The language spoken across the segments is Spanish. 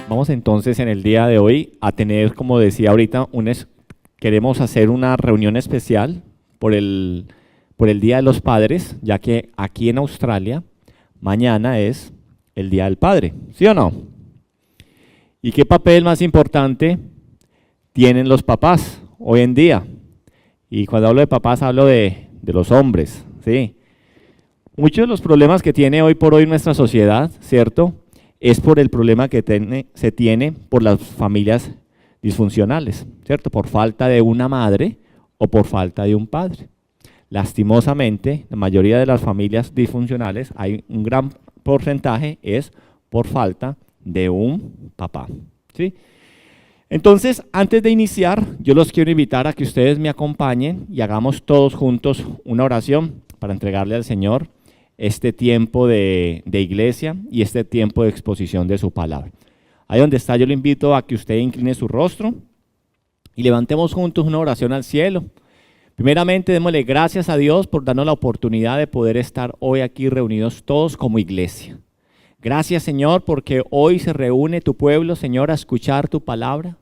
Vamos entonces en el día de hoy a tener, como decía ahorita, queremos hacer una reunión especial por el Día de los Padres, ya que aquí en Australia mañana es el Día del Padre, ¿sí o no? ¿Y qué papel más importante tienen los papás hoy en día? Y cuando hablo de papás hablo de los hombres, ¿sí? Muchos de los problemas que tiene hoy por hoy nuestra sociedad, ¿cierto?, es por el problema que se tiene por las familias disfuncionales, ¿cierto? Por falta de una madre o por falta de un padre. Lastimosamente, la mayoría de las familias disfuncionales, hay un gran porcentaje, es por falta de un papá, ¿sí? Entonces, antes de iniciar, yo los quiero invitar a que ustedes me acompañen y hagamos todos juntos una oración para entregarle al Señor este tiempo de iglesia y este tiempo de exposición de su palabra. Ahí donde está, yo le invito a que usted incline su rostro y levantemos juntos una oración al cielo. Primeramente, démosle gracias a Dios por darnos la oportunidad de poder estar hoy aquí reunidos todos como iglesia. Gracias, Señor, porque hoy se reúne tu pueblo, Señor, a escuchar tu palabra,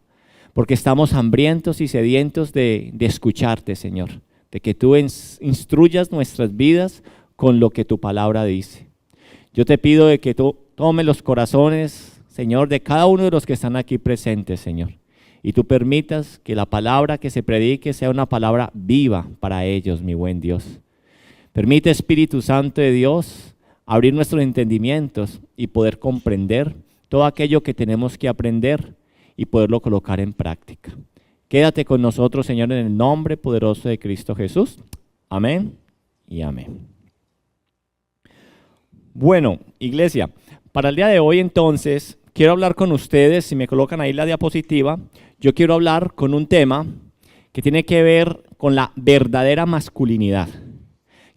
porque estamos hambrientos y sedientos de escucharte, Señor, de que tú instruyas nuestras vidas con lo que tu palabra dice. Yo te pido de que tú tomes los corazones, Señor, de cada uno de los que están aquí presentes, Señor, y tú permitas que la palabra que se predique sea una palabra viva para ellos, mi buen Dios. Permite, Espíritu Santo de Dios, abrir nuestros entendimientos y poder comprender todo aquello que tenemos que aprender y poderlo colocar en práctica. Quédate con nosotros, Señor, en el nombre poderoso de Cristo Jesús. Amén y amén. Bueno, iglesia, para el día de hoy entonces, quiero hablar con ustedes, si me colocan ahí la diapositiva, yo quiero hablar con un tema que tiene que ver con la verdadera masculinidad.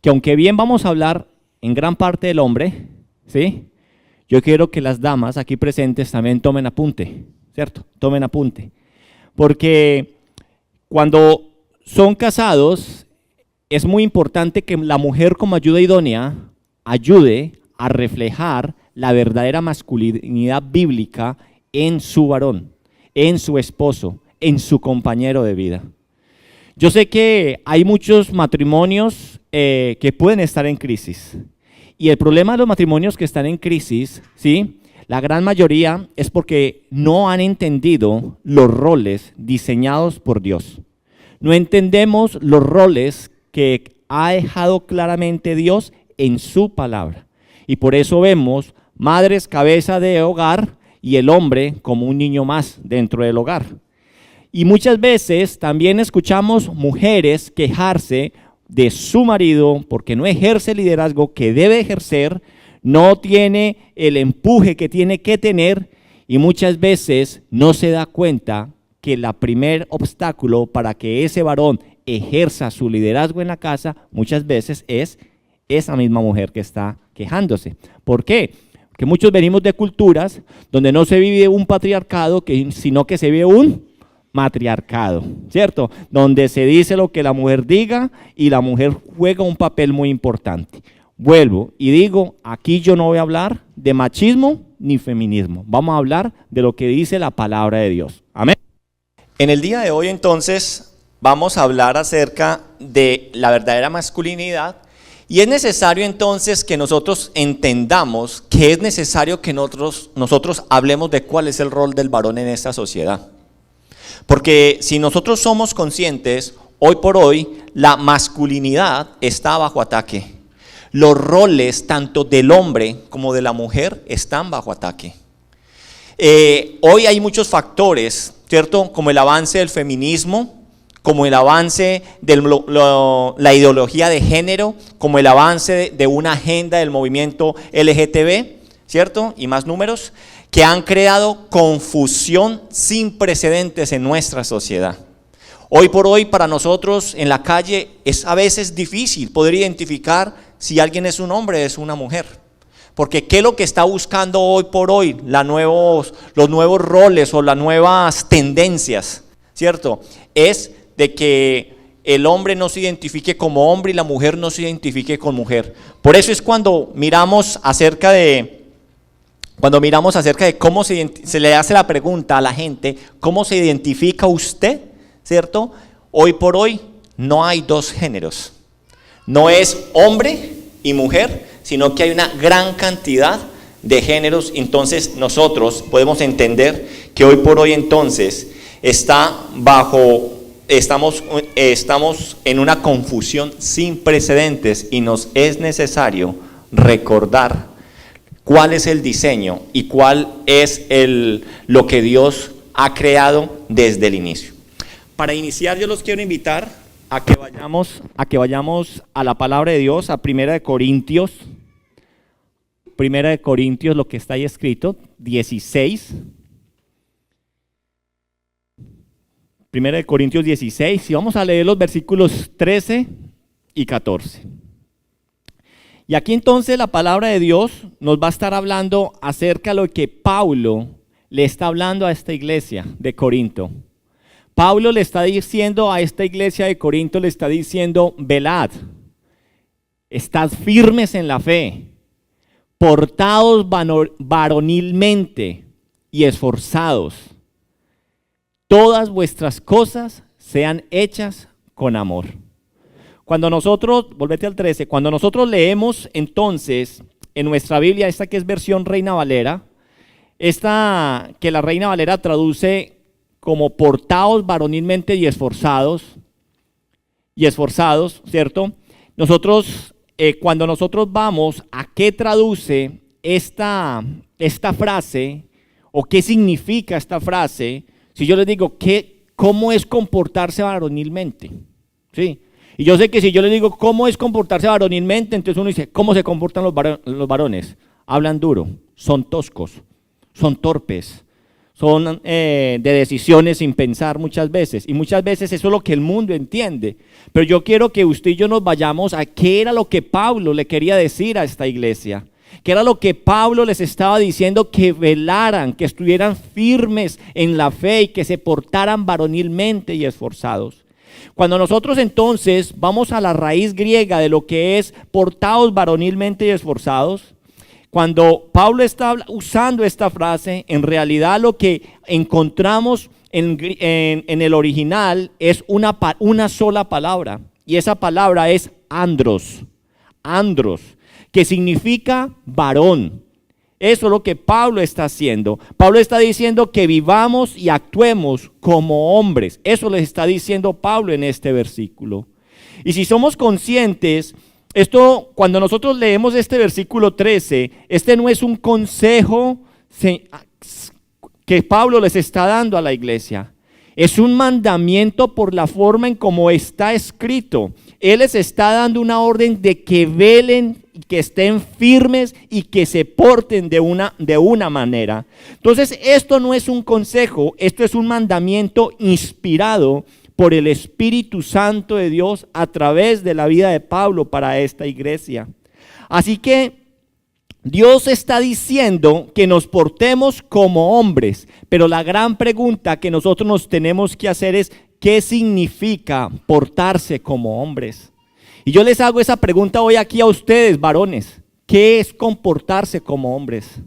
Que aunque bien vamos a hablar en gran parte del hombre, ¿sí? Yo quiero que las damas aquí presentes también tomen apunte, ¿cierto? Tomen apunte. Porque cuando son casados, es muy importante que la mujer como ayuda idónea ayude a reflejar la verdadera masculinidad bíblica en su varón, en su esposo, en su compañero de vida. Yo sé que hay muchos matrimonios que pueden estar en crisis. Y el problema de los matrimonios que están en crisis, ¿sí?, la gran mayoría es porque no han entendido los roles diseñados por Dios. No entendemos los roles que ha dejado claramente Dios en su palabra. Y por eso vemos madres cabeza de hogar y el hombre como un niño más dentro del hogar. Y muchas veces también escuchamos mujeres quejarse de su marido porque no ejerce el liderazgo que debe ejercer, no tiene el empuje que tiene que tener y muchas veces no se da cuenta que el primer obstáculo para que ese varón ejerza su liderazgo en la casa muchas veces es esa misma mujer que está quejándose. ¿Por qué? Porque muchos venimos de culturas donde no se vive un patriarcado, sino que se vive un matriarcado, ¿cierto? Donde se dice lo que la mujer diga y la mujer juega un papel muy importante. Vuelvo y digo, aquí yo no voy a hablar de machismo ni feminismo. Vamos a hablar de lo que dice la palabra de Dios. Amén. En el día de hoy entonces vamos a hablar acerca de la verdadera masculinidad. Y es necesario entonces que nosotros entendamos que es necesario que nosotros hablemos de cuál es el rol del varón en esta sociedad. Porque si nosotros somos conscientes, hoy por hoy la masculinidad está bajo ataque. Los roles tanto del hombre como de la mujer están bajo ataque. Hoy hay muchos factores, ¿cierto? Como el avance del feminismo, como el avance de la ideología de género, como el avance de una agenda del movimiento LGTB, ¿cierto? Y más números, que han creado confusión sin precedentes en nuestra sociedad. Hoy por hoy para nosotros en la calle es a veces difícil poder identificar si alguien es un hombre o es una mujer. Porque ¿qué es lo que está buscando hoy por hoy los nuevos roles o las nuevas tendencias? ¿Cierto? Es de que el hombre no se identifique como hombre y la mujer no se identifique como mujer. Por eso es cuando miramos acerca de cuando miramos acerca de cómo se le hace la pregunta a la gente, ¿cómo se identifica usted? ¿Cierto? Hoy por hoy no hay dos géneros. No es hombre y mujer, sino que hay una gran cantidad de géneros. Entonces nosotros podemos entender que hoy por hoy entonces estamos en una confusión sin precedentes y nos es necesario recordar cuál es el diseño y cuál es lo que Dios ha creado desde el inicio. Para iniciar, yo los quiero invitar a que vayamos a la palabra de Dios, a Primera de Corintios, lo que está ahí escrito, 16. Primera de Corintios 16, y vamos a leer los versículos 13 y 14. Y aquí entonces la palabra de Dios nos va a estar hablando acerca de lo que Pablo le está hablando a esta iglesia de Corinto. Pablo le está diciendo a esta iglesia de Corinto, le está diciendo: velad, estad firmes en la fe, portaos varonilmente y esforzados. Todas vuestras cosas sean hechas con amor. Cuando nosotros, volvete al 13, cuando nosotros leemos entonces en nuestra Biblia, esta que es versión Reina Valera, esta que la Reina Valera traduce como portaos varonilmente y esforzados, ¿cierto? Nosotros, cuando nosotros vamos a qué traduce esta frase o qué significa esta frase, si yo les digo cómo es comportarse varonilmente, ¿sí? Y yo sé que si yo les digo cómo es comportarse varonilmente, entonces uno dice, ¿cómo se comportan los varones? Hablan duro, son toscos, son torpes, son de decisiones sin pensar muchas veces. Y muchas veces eso es lo que el mundo entiende. Pero yo quiero que usted y yo nos vayamos a qué era lo que Pablo le quería decir a esta iglesia. ¿Qué era lo que Pablo les estaba diciendo? Que velaran, que estuvieran firmes en la fe y que se portaran varonilmente y esforzados. Cuando nosotros entonces vamos a la raíz griega de lo que es portaos varonilmente y esforzados, cuando Pablo está usando esta frase, en realidad lo que encontramos en el original es una sola palabra, y esa palabra es andros, que significa varón. Eso es lo que Pablo está haciendo. Pablo está diciendo que vivamos y actuemos como hombres. Eso les está diciendo Pablo en este versículo. Y si somos conscientes, cuando nosotros leemos este versículo 13, este no es un consejo que Pablo les está dando a la iglesia. Es un mandamiento por la forma en cómo está escrito. Él les está dando una orden de que velen, que estén firmes y que se porten de una manera. Entonces, esto no es un consejo, esto es un mandamiento inspirado por el Espíritu Santo de Dios a través de la vida de Pablo para esta iglesia. Así que Dios está diciendo que nos portemos como hombres, pero la gran pregunta que nosotros nos tenemos que hacer es: ¿qué significa portarse como hombres? Y yo les hago esa pregunta hoy aquí a ustedes, varones. ¿Qué es comportarse como hombres?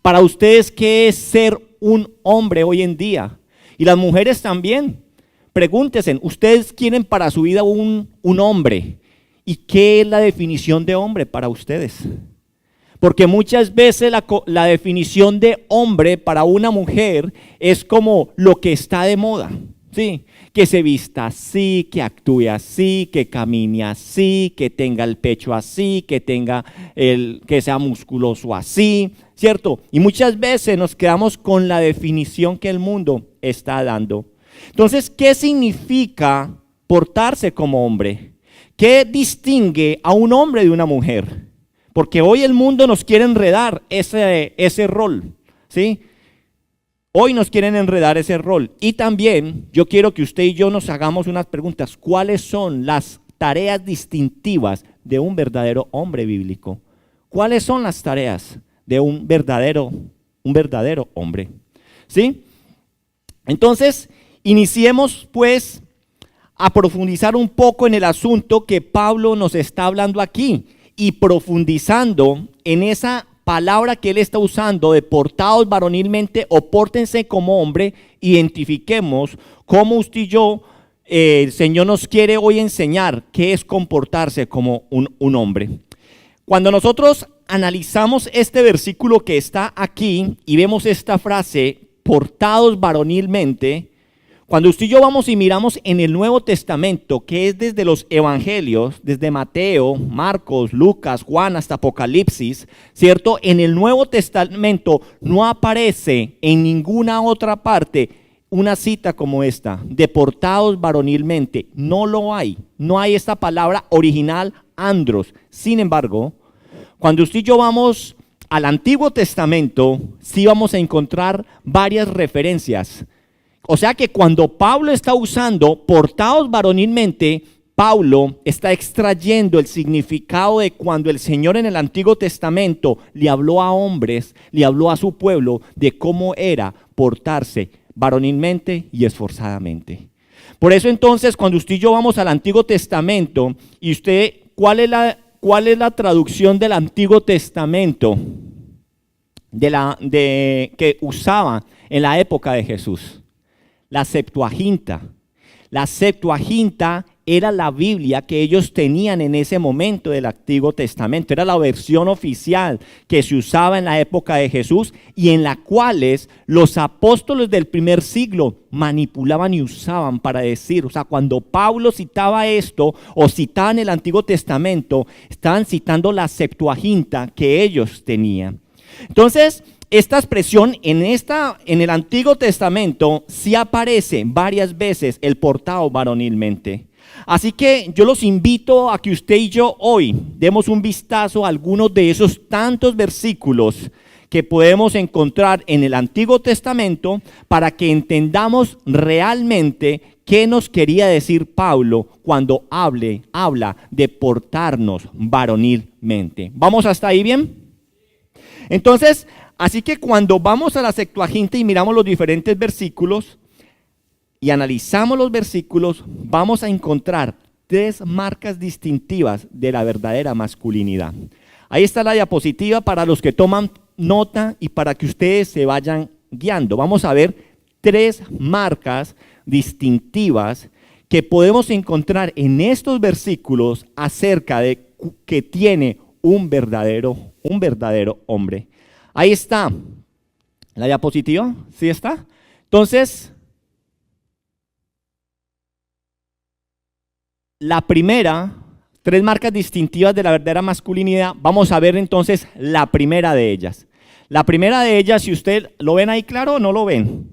Para ustedes, ¿qué es ser un hombre hoy en día? Y las mujeres también. Pregúntense, ¿ustedes quieren para su vida un hombre? ¿Y qué es la definición de hombre para ustedes? Porque muchas veces la definición de hombre para una mujer es como lo que está de moda, ¿sí? Que se vista así, que actúe así, que camine así, que tenga el pecho así, que sea musculoso así, ¿cierto? Y muchas veces nos quedamos con la definición que el mundo está dando. Entonces, ¿qué significa portarse como hombre? ¿Qué distingue a un hombre de una mujer? Porque hoy el mundo nos quiere enredar ese rol, ¿sí? Hoy nos quieren enredar ese rol. Y también yo quiero que usted y yo nos hagamos unas preguntas. ¿Cuáles son las tareas distintivas de un verdadero hombre bíblico? ¿Cuáles son las tareas de un verdadero hombre? ¿Sí? Entonces, iniciemos pues a profundizar un poco en el asunto que Pablo nos está hablando aquí, y profundizando en esa palabra que él está usando de portaos varonilmente o pórtense como hombre, identifiquemos cómo usted y yo, el Señor nos quiere hoy enseñar qué es comportarse como un hombre. Cuando nosotros analizamos este versículo que está aquí y vemos esta frase, portados varonilmente, cuando usted y yo vamos y miramos en el Nuevo Testamento, que es desde los Evangelios, desde Mateo, Marcos, Lucas, Juan hasta Apocalipsis, ¿cierto? En el Nuevo Testamento no aparece en ninguna otra parte una cita como esta, de portados varonilmente. No lo hay, no hay esta palabra original, andros. Sin embargo, cuando usted y yo vamos al Antiguo Testamento, sí vamos a encontrar varias referencias. O sea que cuando Pablo está usando portados varonilmente, Pablo está extrayendo el significado de cuando el Señor en el Antiguo Testamento le habló a hombres, le habló a su pueblo de cómo era portarse varonilmente y esforzadamente. Por eso entonces cuando usted y yo vamos al Antiguo Testamento y usted, ¿cuál es la traducción del Antiguo Testamento que usaba en la época de Jesús? La Septuaginta. La Septuaginta era la Biblia que ellos tenían en ese momento del Antiguo Testamento. Era la versión oficial que se usaba en la época de Jesús y en la cuales los apóstoles del primer siglo manipulaban y usaban para decir, o sea, cuando Pablo citaba esto o citaban el Antiguo Testamento, estaban citando la Septuaginta que ellos tenían. Entonces, esta expresión en el Antiguo Testamento sí aparece varias veces el portado varonilmente. Así que yo los invito a que usted y yo hoy demos un vistazo a algunos de esos tantos versículos que podemos encontrar en el Antiguo Testamento para que entendamos realmente qué nos quería decir Pablo cuando habla de portarnos varonilmente. ¿Vamos hasta ahí bien? Entonces, así que cuando vamos a la Septuaginta y miramos los diferentes versículos y analizamos los versículos, vamos a encontrar tres marcas distintivas de la verdadera masculinidad. Ahí está la diapositiva para los que toman nota y para que ustedes se vayan guiando. Vamos a ver tres marcas distintivas que podemos encontrar en estos versículos acerca de que tiene un verdadero hombre. Ahí está la diapositiva, ¿sí está? Entonces, la primera, tres marcas distintivas de la verdadera masculinidad, vamos a ver entonces la primera de ellas. La primera de ellas, si usted lo ven ahí claro o no lo ven.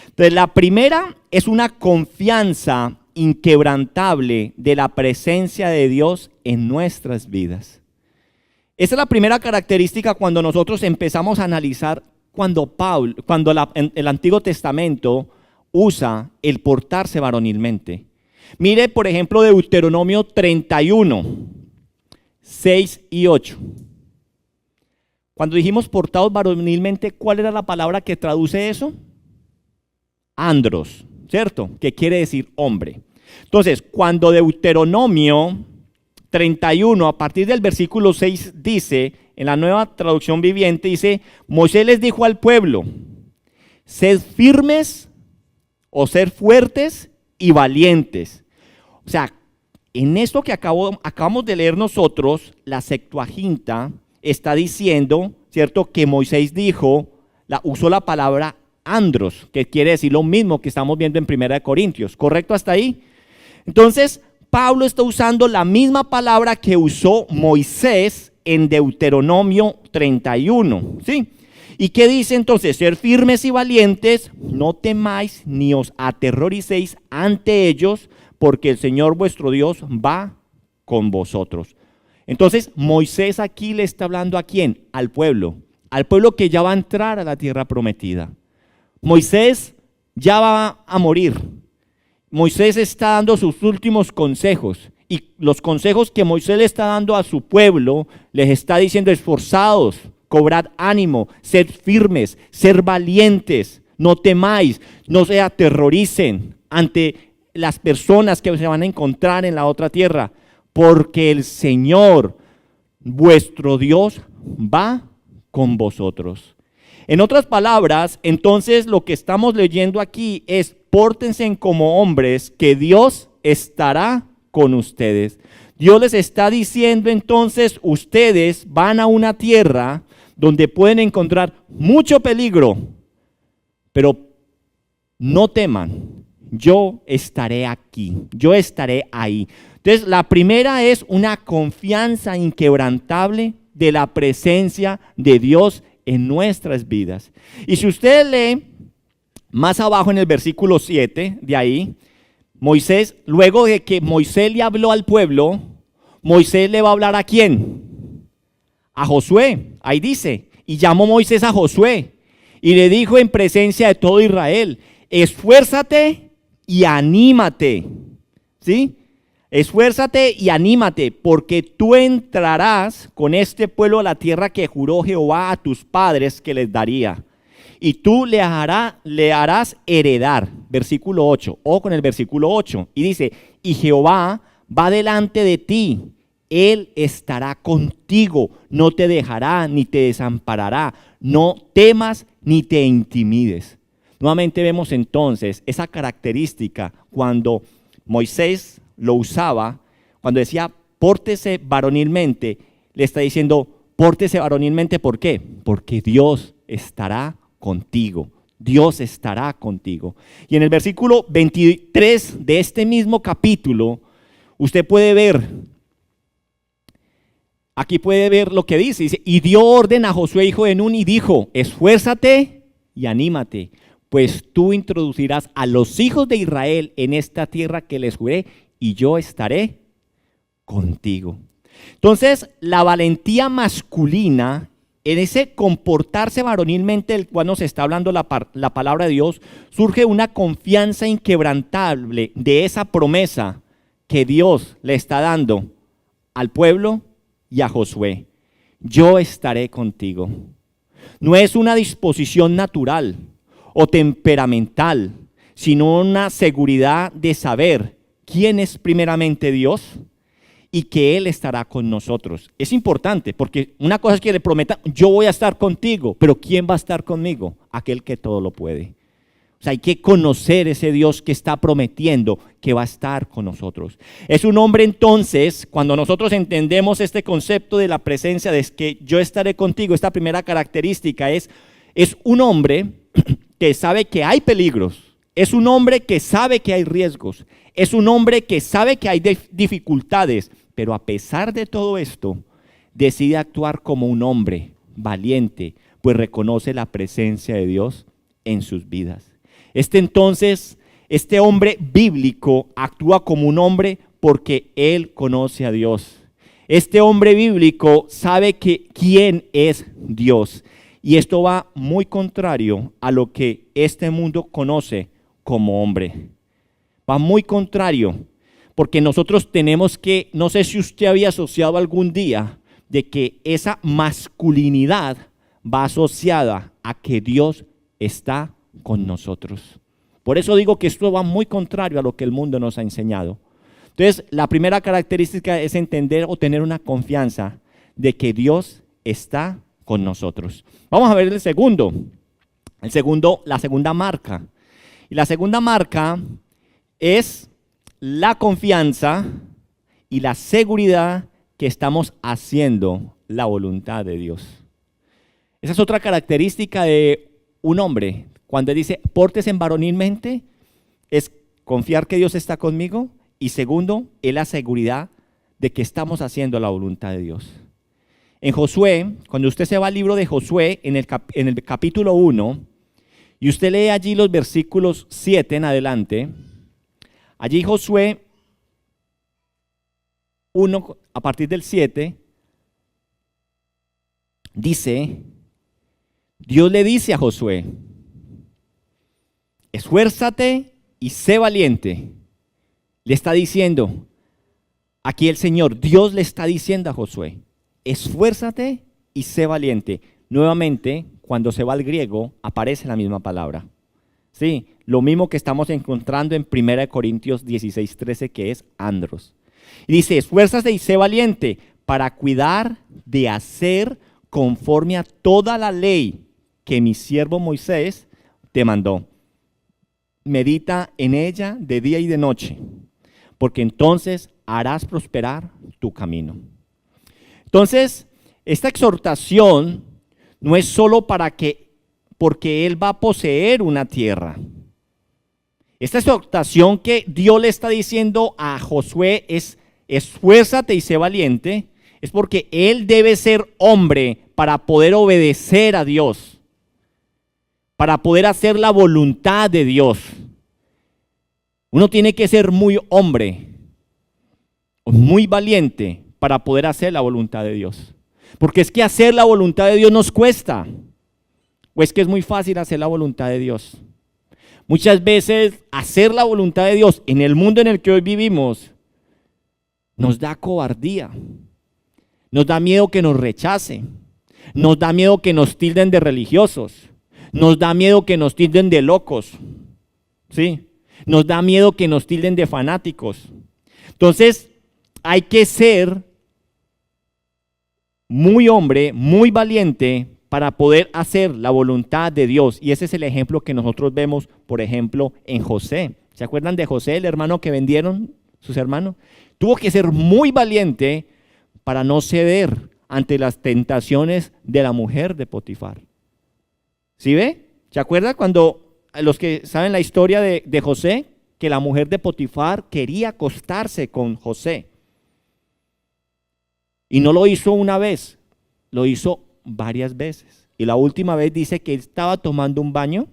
Entonces, la primera es una confianza inquebrantable de la presencia de Dios en nuestras vidas. Esa es la primera característica cuando nosotros empezamos a analizar cuando el Antiguo Testamento usa el portarse varonilmente. Mire, por ejemplo, Deuteronomio 31, 6 y 8. Cuando dijimos portados varonilmente, ¿cuál era la palabra que traduce eso? Andros, ¿cierto? Que quiere decir hombre. Entonces, cuando Deuteronomio 31, a partir del versículo 6 dice, en la Nueva Traducción Viviente, dice, Moisés les dijo al pueblo, sed firmes o ser fuertes y valientes. O sea, en esto que acabamos de leer nosotros, la Septuaginta está diciendo, ¿cierto?, que Moisés usó la palabra andros, que quiere decir lo mismo que estamos viendo en 1 Corintios. ¿Correcto hasta ahí? Entonces, Pablo está usando la misma palabra que usó Moisés en Deuteronomio 31, ¿sí? ¿Y qué dice entonces? Ser firmes y valientes, no temáis ni os aterroricéis ante ellos, porque el Señor vuestro Dios va con vosotros. Entonces, Moisés aquí le está hablando ¿a quién? Al pueblo que ya va a entrar a la tierra prometida. Moisés ya va a morir. Moisés está dando sus últimos consejos y los consejos que Moisés le está dando a su pueblo, les está diciendo esforzados, cobrad ánimo, sed firmes, ser valientes, no temáis, no se aterroricen ante las personas que se van a encontrar en la otra tierra, porque el Señor vuestro Dios va con vosotros. En otras palabras, entonces lo que estamos leyendo aquí es: pórtense como hombres, que Dios estará con ustedes. Dios les está diciendo entonces: ustedes van a una tierra donde pueden encontrar mucho peligro, pero no teman, yo estaré aquí, yo estaré ahí. Entonces, la primera es una confianza inquebrantable de la presencia de Dios en nuestras vidas. Y si usted lee más abajo en el versículo 7, de ahí, Moisés, luego de que Moisés le habló al pueblo, Moisés le va a hablar ¿a quién? A Josué. Ahí dice: y llamó Moisés a Josué y le dijo en presencia de todo Israel: esfuérzate y anímate. ¿Sí? Esfuérzate y anímate, porque tú entrarás con este pueblo a la tierra que juró Jehová a tus padres que les daría. Y tú le harás heredar. Versículo 8, o con el versículo 8. Y dice: y Jehová va delante de ti, Él estará contigo, no te dejará ni te desamparará, no temas ni te intimides. Nuevamente vemos entonces esa característica cuando Moisés lo usaba, cuando decía pórtese varonilmente, le está diciendo pórtese varonilmente. ¿Por qué? Porque Dios estará contigo. Dios estará contigo. Y en el versículo 23 de este mismo capítulo, usted puede ver, aquí puede ver lo que dice, y dio orden a Josué hijo de Nun y dijo: esfuérzate y anímate, pues tú introducirás a los hijos de Israel en esta tierra que les juré, y yo estaré contigo. Entonces, la valentía masculina, en ese comportarse varonilmente del cual nos está hablando la palabra de Dios, surge una confianza inquebrantable de esa promesa que Dios le está dando al pueblo y a Josué: yo estaré contigo. No es una disposición natural o temperamental, sino una seguridad de saber quién es primeramente Dios y que Él estará con nosotros. Es importante, porque una cosa es que le prometa: yo voy a estar contigo, pero ¿quién va a estar conmigo? Aquel que todo lo puede. O sea, hay que conocer ese Dios que está prometiendo que va a estar con nosotros. Es un hombre entonces, cuando nosotros entendemos este concepto de la presencia, de que yo estaré contigo, esta primera característica es un hombre que sabe que hay peligros, es un hombre que sabe que hay riesgos, es un hombre que sabe que hay dificultades, pero a pesar de todo esto, decide actuar como un hombre valiente, pues reconoce la presencia de Dios en sus vidas. Este hombre bíblico actúa como un hombre porque él conoce a Dios. Este hombre bíblico sabe quién es Dios. Y esto va muy contrario a lo que este mundo conoce como hombre. Va muy contrario, porque nosotros tenemos que, no sé si usted había asociado algún día, de que esa masculinidad va asociada a que Dios está con nosotros. Por eso digo que esto va muy contrario a lo que el mundo nos ha enseñado. Entonces, la primera característica es entender o tener una confianza de que Dios está con nosotros. Vamos a ver la segunda marca. Y la segunda marca es la confianza y la seguridad que estamos haciendo la voluntad de Dios. Esa es otra característica de un hombre. Cuando dice pórtese varonilmente, es confiar que Dios está conmigo, y segundo, es la seguridad de que estamos haciendo la voluntad de Dios. En Josué, cuando usted se va al libro de Josué, en el capítulo 1, y usted lee allí los versículos 7 en adelante, allí Josué 1, a partir del 7, dice, Dios le dice a Josué: esfuérzate y sé valiente. Le está diciendo, aquí el Señor, Dios le está diciendo a Josué: esfuérzate y sé valiente. Nuevamente, cuando se va al griego, aparece la misma palabra. Sí, lo mismo que estamos encontrando en 1 Corintios 16:13, que es andros. Y dice: esfuérzate y sé valiente, para cuidar de hacer conforme a toda la ley que mi siervo Moisés te mandó. Medita en ella de día y de noche, porque entonces harás prosperar tu camino. Entonces, esta exhortación no es solo porque él va a poseer una tierra. Esta exhortación que Dios le está diciendo a Josué es: esfuérzate y sé valiente, es porque él debe ser hombre para poder obedecer a Dios, para poder hacer la voluntad de Dios. Uno tiene que ser muy hombre, muy valiente para poder hacer la voluntad de Dios. Porque es que hacer la voluntad de Dios nos cuesta. ¿O es que es muy fácil hacer la voluntad de Dios? Muchas veces hacer la voluntad de Dios en el mundo en el que hoy vivimos nos da cobardía, nos da miedo que nos rechace, nos da miedo que nos tilden de religiosos, nos da miedo que nos tilden de locos, ¿sí? Nos da miedo que nos tilden de fanáticos. Entonces hay que ser muy hombre, muy valiente para poder hacer la voluntad de Dios. Y ese es el ejemplo que nosotros vemos, por ejemplo, en José. ¿Se acuerdan de José, el hermano que vendieron sus hermanos? Tuvo que ser muy valiente para no ceder ante las tentaciones de la mujer de Potifar. ¿Sí ve? ¿Se acuerdan cuando los que saben la historia de José, que la mujer de Potifar quería acostarse con José? Y no lo hizo una vez, lo hizo varias veces. Y la última vez dice que él estaba tomando un baño,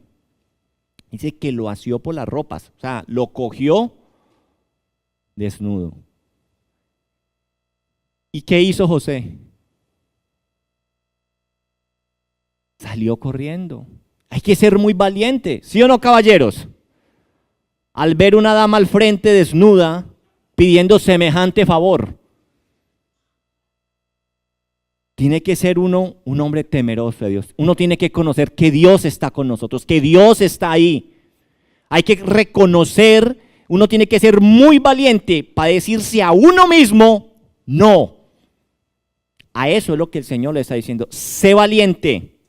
dice que lo asió por las ropas, o sea, lo cogió desnudo. ¿Y qué hizo José? Salió corriendo. Hay que ser muy valiente, ¿sí o no, caballeros? Al ver una dama al frente desnuda pidiendo semejante favor, tiene que ser uno un hombre temeroso de Dios. Uno tiene que conocer que Dios está con nosotros, que Dios está ahí. Hay que reconocer, uno tiene que ser muy valiente para decirse a uno mismo no. A eso es lo que el Señor le está diciendo. Sé valiente.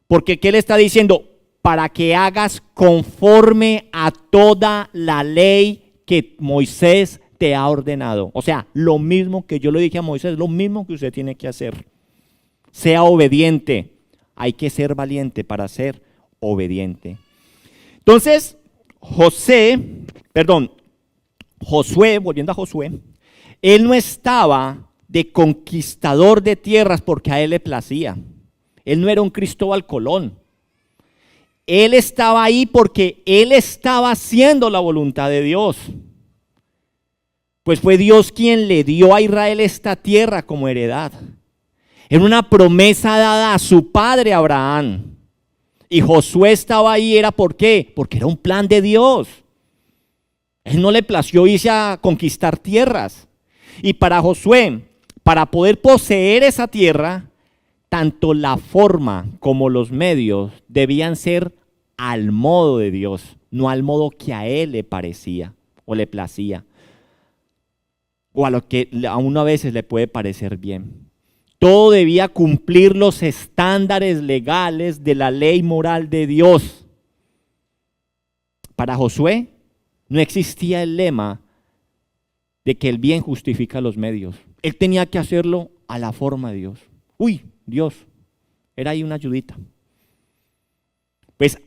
Porque ¿qué le está diciendo? Para que hagas conforme a toda la ley que Moisés te ha ordenado. O sea, lo mismo que yo le dije a Moisés, lo mismo que usted tiene que hacer. Sea obediente. Hay que ser valiente para ser obediente. Entonces, Josué, volviendo a Josué, él no estaba de conquistador de tierras porque a él le placía. Él no era un Cristóbal Colón. Él estaba ahí porque él estaba haciendo la voluntad de Dios. Pues fue Dios quien le dio a Israel esta tierra como heredad. Era una promesa dada a su padre Abraham. Y Josué estaba ahí, ¿era por qué? Porque era un plan de Dios. Él no le plació irse a conquistar tierras. Y para Josué, para poder poseer esa tierra, tanto la forma como los medios debían ser al modo de Dios, no al modo que a él le parecía o le placía, o a lo que a uno a veces le puede parecer bien. Todo debía cumplir los estándares legales de la ley moral de Dios. Para Josué no existía el lema de que el bien justifica los medios. Él tenía que hacerlo a la forma de Dios. Dios, era ahí una ayudita. Pues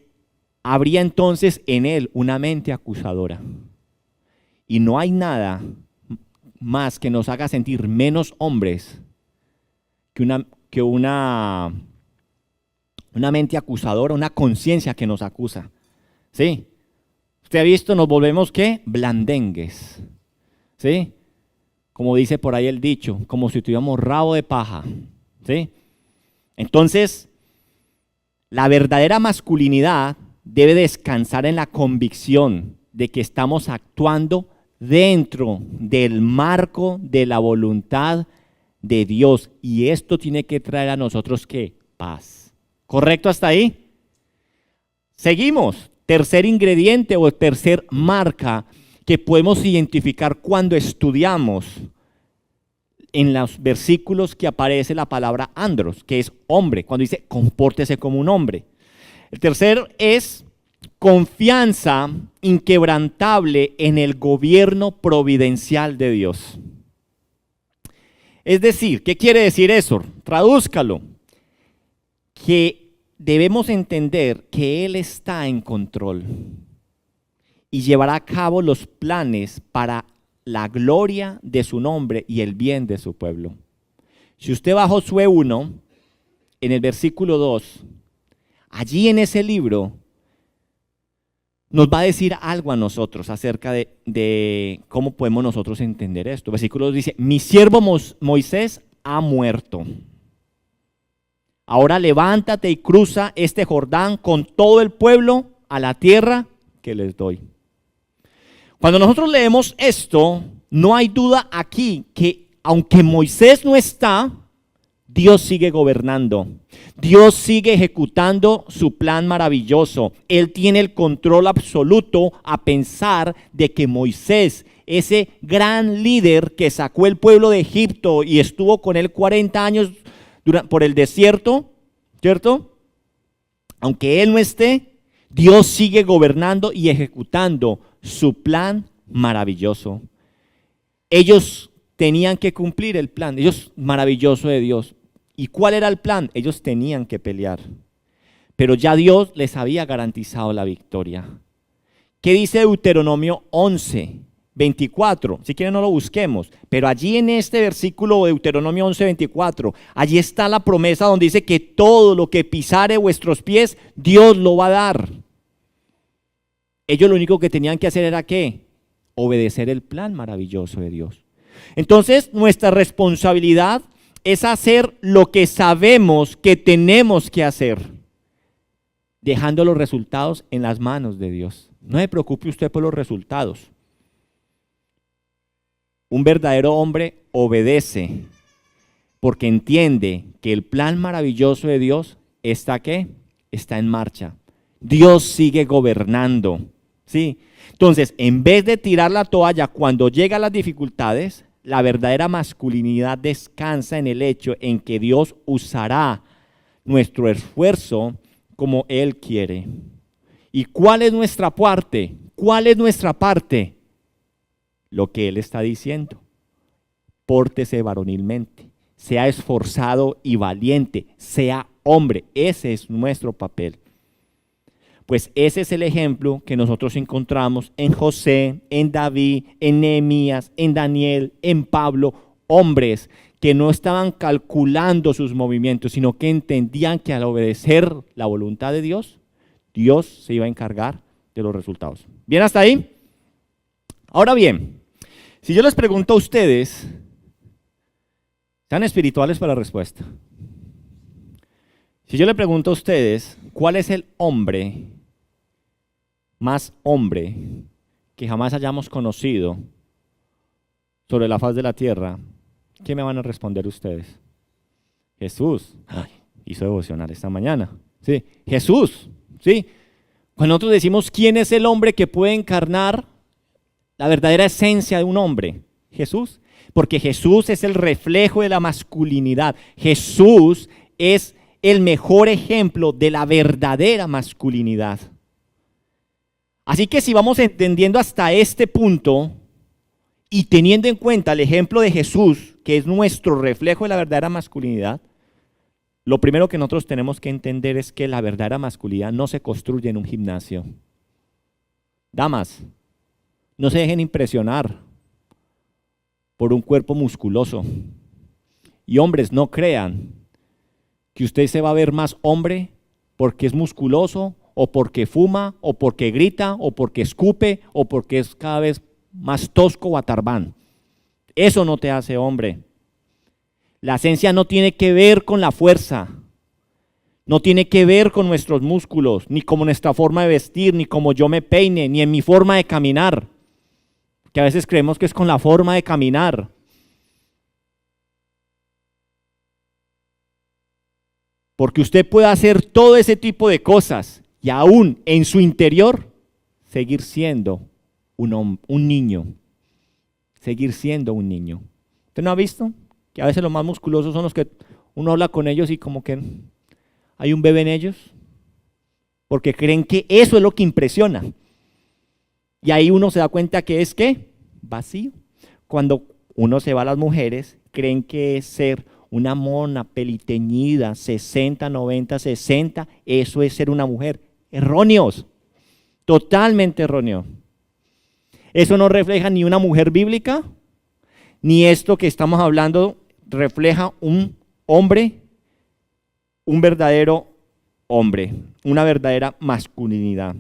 habría entonces en él una mente acusadora. Y no hay nada más que nos haga sentir menos hombres que una mente acusadora, una conciencia que nos acusa. ¿Sí? Usted ha visto, nos volvemos ¿qué? Blandengues. ¿Sí? Como dice por ahí el dicho, como si tuviéramos rabo de paja. ¿Sí? Entonces, la verdadera masculinidad debe descansar en la convicción de que estamos actuando dentro del marco de la voluntad de Dios. Y esto tiene que traer a nosotros ¿qué? Paz. ¿Correcto hasta ahí? Seguimos. Tercer ingrediente o tercer marca que podemos identificar cuando estudiamos en los versículos que aparece la palabra andros, que es hombre, cuando dice compórtese como un hombre. El tercero es confianza inquebrantable en el gobierno providencial de Dios. Es decir, ¿qué quiere decir eso? Tradúzcalo. Que debemos entender que Él está en control y llevará a cabo los planes para la gloria de su nombre y el bien de su pueblo. Si usted va a Josué 1, en el versículo 2, allí en ese libro nos va a decir algo a nosotros acerca de cómo podemos nosotros entender esto. Versículo 2 dice, mi siervo Moisés ha muerto. Ahora levántate y cruza este Jordán con todo el pueblo a la tierra que les doy. Cuando nosotros leemos esto, no hay duda aquí que aunque Moisés no está, Dios sigue gobernando. Dios sigue ejecutando su plan maravilloso. Él tiene el control absoluto a pensar de que Moisés, ese gran líder que sacó el pueblo de Egipto y estuvo con él 40 años por el desierto, ¿cierto? Aunque él no esté, Dios sigue gobernando y ejecutando su plan maravilloso. Ellos tenían que cumplir el plan, ellos maravilloso de Dios. ¿Y cuál era el plan? Ellos tenían que pelear, pero ya Dios les había garantizado la victoria. ¿Qué dice Deuteronomio 11, 24? Si quieren no lo busquemos, pero allí en este versículo de Deuteronomio 11, 24, allí está la promesa donde dice que todo lo que pisare vuestros pies, Dios lo va a dar. Ellos lo único que tenían que hacer era ¿qué? Obedecer el plan maravilloso de Dios. Entonces, nuestra responsabilidad es hacer lo que sabemos que tenemos que hacer, dejando los resultados en las manos de Dios. No se preocupe usted por los resultados. Un verdadero hombre obedece porque entiende que el plan maravilloso de Dios está ¿qué? Está en marcha. Dios sigue gobernando, ¿sí? Entonces, en vez de tirar la toalla cuando llegan las dificultades, la verdadera masculinidad descansa en el hecho en que Dios usará nuestro esfuerzo como Él quiere. ¿Y cuál es nuestra parte? ¿Cuál es nuestra parte? Lo que Él está diciendo. Pórtese varonilmente, sea esforzado y valiente, sea hombre. Ese es nuestro papel. Pues ese es el ejemplo que nosotros encontramos en José, en David, en Nehemías, en Daniel, en Pablo, hombres que no estaban calculando sus movimientos, sino que entendían que al obedecer la voluntad de Dios, Dios se iba a encargar de los resultados. ¿Bien hasta ahí? Ahora bien, si yo les pregunto a ustedes, sean espirituales para la respuesta. Si yo le pregunto a ustedes, ¿cuál es el hombre más hombre que jamás hayamos conocido sobre la faz de la tierra? ¿Qué me van a responder ustedes? Jesús. Ay, hizo devocional esta mañana. Sí, Jesús. Sí. Cuando nosotros decimos quién es el hombre que puede encarnar la verdadera esencia de un hombre, Jesús. Porque Jesús es el reflejo de la masculinidad. Jesús es el mejor ejemplo de la verdadera masculinidad. Así que si vamos entendiendo hasta este punto y teniendo en cuenta el ejemplo de Jesús, que es nuestro reflejo de la verdadera masculinidad, lo primero que nosotros tenemos que entender es que la verdadera masculinidad no se construye en un gimnasio. Damas, no se dejen impresionar por un cuerpo musculoso. Y hombres, no crean que usted se va a ver más hombre porque es musculoso, o porque fuma, o porque grita, o porque escupe, o porque es cada vez más tosco o atarbán. Eso no te hace hombre. La esencia no tiene que ver con la fuerza, no tiene que ver con nuestros músculos, ni con nuestra forma de vestir, ni como yo me peine, ni en mi forma de caminar, que a veces creemos que es con la forma de caminar. Porque usted puede hacer todo ese tipo de cosas y aún en su interior seguir siendo un niño. Seguir siendo un niño. ¿Usted no ha visto que a veces los más musculosos son los que uno habla con ellos y como que hay un bebé en ellos, porque creen que eso es lo que impresiona. Y ahí uno se da cuenta que es ¿qué? Vacío. Cuando uno se va a las mujeres, creen que es ser una mona peliteñida, 60, 90, 60, eso es ser una mujer. Erróneos, totalmente erróneo. Eso no refleja ni una mujer bíblica, ni esto que estamos hablando refleja un hombre, un verdadero hombre, una verdadera masculinidad.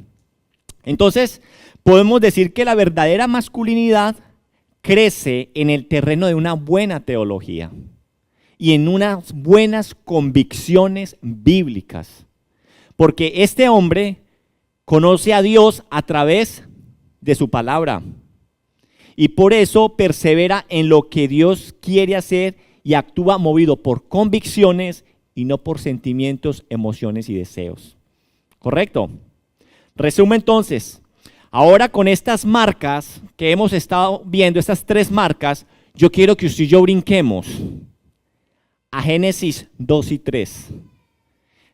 Entonces, podemos decir que la verdadera masculinidad crece en el terreno de una buena teología y en unas buenas convicciones bíblicas. Porque este hombre conoce a Dios a través de su palabra y por eso persevera en lo que Dios quiere hacer y actúa movido por convicciones y no por sentimientos, emociones y deseos. ¿Correcto? Resumo entonces, ahora con estas marcas que hemos estado viendo, estas 3 marcas, yo quiero que usted y yo brinquemos a Génesis 2 y 3.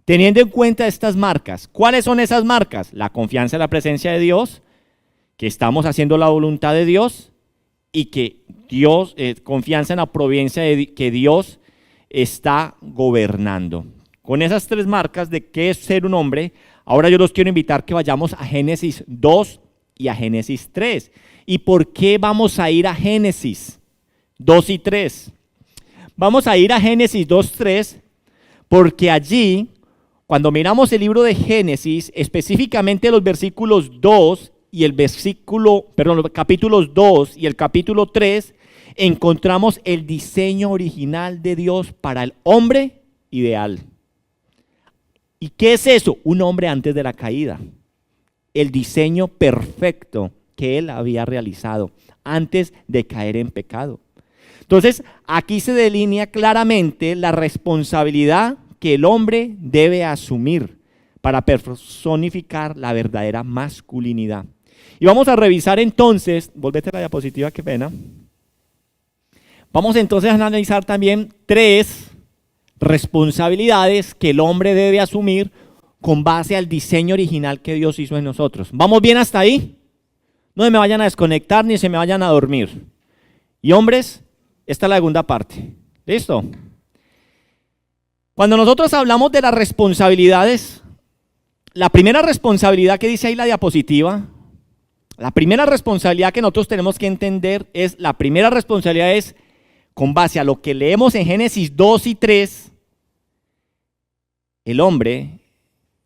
Teniendo en cuenta estas marcas, ¿cuáles son esas marcas? La confianza en la presencia de Dios, que estamos haciendo la voluntad de Dios y que Dios, confianza en la providencia de que Dios está gobernando. Con esas 3 marcas de qué es ser un hombre, ahora yo los quiero invitar que vayamos a Génesis 2 y a Génesis 3. ¿Y por qué vamos a ir a Génesis 2 y 3? Vamos a ir a Génesis 2, 3, porque allí, cuando miramos el libro de Génesis, específicamente los versículos 2 y el los capítulos 2 y el capítulo 3, encontramos el diseño original de Dios para el hombre ideal. ¿Y qué es eso? Un hombre antes de la caída. El diseño perfecto que él había realizado antes de caer en pecado. Entonces, aquí se delinea claramente la responsabilidad que el hombre debe asumir para personificar la verdadera masculinidad. Y vamos a revisar entonces, volvete a la diapositiva, qué pena. Vamos entonces a analizar también 3 responsabilidades que el hombre debe asumir con base al diseño original que Dios hizo en nosotros. ¿Vamos bien hasta ahí? No se me vayan a desconectar ni se me vayan a dormir. Y hombres, esta es la segunda parte. ¿Listo? Cuando nosotros hablamos de las responsabilidades, la primera responsabilidad que dice ahí la diapositiva, la primera responsabilidad que nosotros tenemos que entender es, la primera responsabilidad es con base a lo que leemos en Génesis 2 y 3, el hombre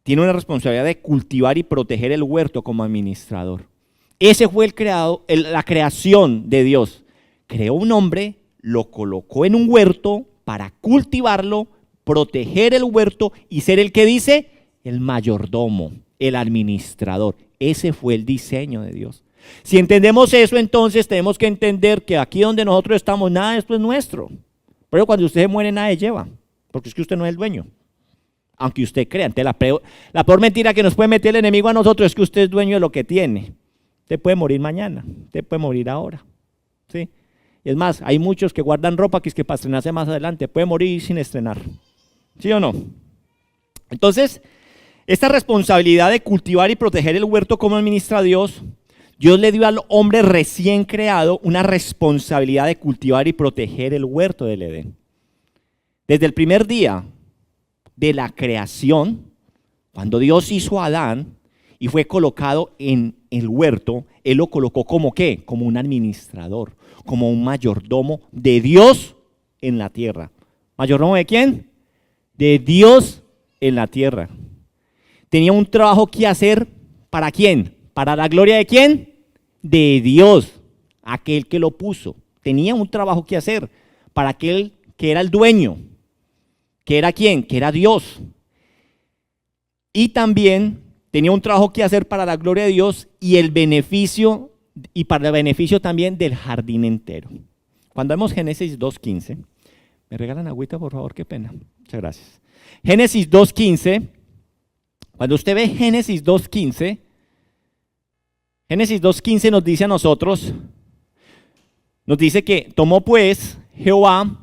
tiene una responsabilidad de cultivar y proteger el huerto como administrador. Ese fue la creación de Dios. Creó un hombre, lo colocó en un huerto para cultivarlo, proteger el huerto y ser el que dice, el mayordomo, el administrador. Ese fue el diseño de Dios. Si entendemos eso, entonces tenemos que entender que aquí donde nosotros estamos, nada de esto es nuestro. Pero cuando usted se muere, nada se lleva, porque es que usted no es el dueño. Aunque usted crea. Entonces, la peor mentira que nos puede meter el enemigo a nosotros es que usted es dueño de lo que tiene. Usted puede morir mañana, usted puede morir ahora. ¿Sí? Y es más, hay muchos que guardan ropa que es que para estrenarse más adelante, puede morir sin estrenar. ¿Sí o no? Entonces, esta responsabilidad de cultivar y proteger el huerto como administra Dios, Dios le dio al hombre recién creado una responsabilidad de cultivar y proteger el huerto del Edén. Desde el primer día de la creación, cuando Dios hizo a Adán y fue colocado en el huerto, Él lo colocó como ¿qué? Como un administrador, como un mayordomo de Dios en la tierra. ¿Mayordomo de quién? De Dios en la tierra. Tenía un trabajo que hacer, ¿para quién? ¿Para la gloria de quién? De Dios, aquel que lo puso. Tenía un trabajo que hacer para aquel que era el dueño. ¿Que era quién? Que era Dios. Y también tenía un trabajo que hacer para la gloria de Dios y el beneficio, y para el beneficio también del jardín entero. Cuando vemos Génesis 2.15, ¿me regalan agüita, por favor? Qué pena. Muchas gracias. Génesis 2.15, cuando usted ve Génesis 2.15, Génesis 2.15 nos dice a nosotros, nos dice que tomó pues Jehová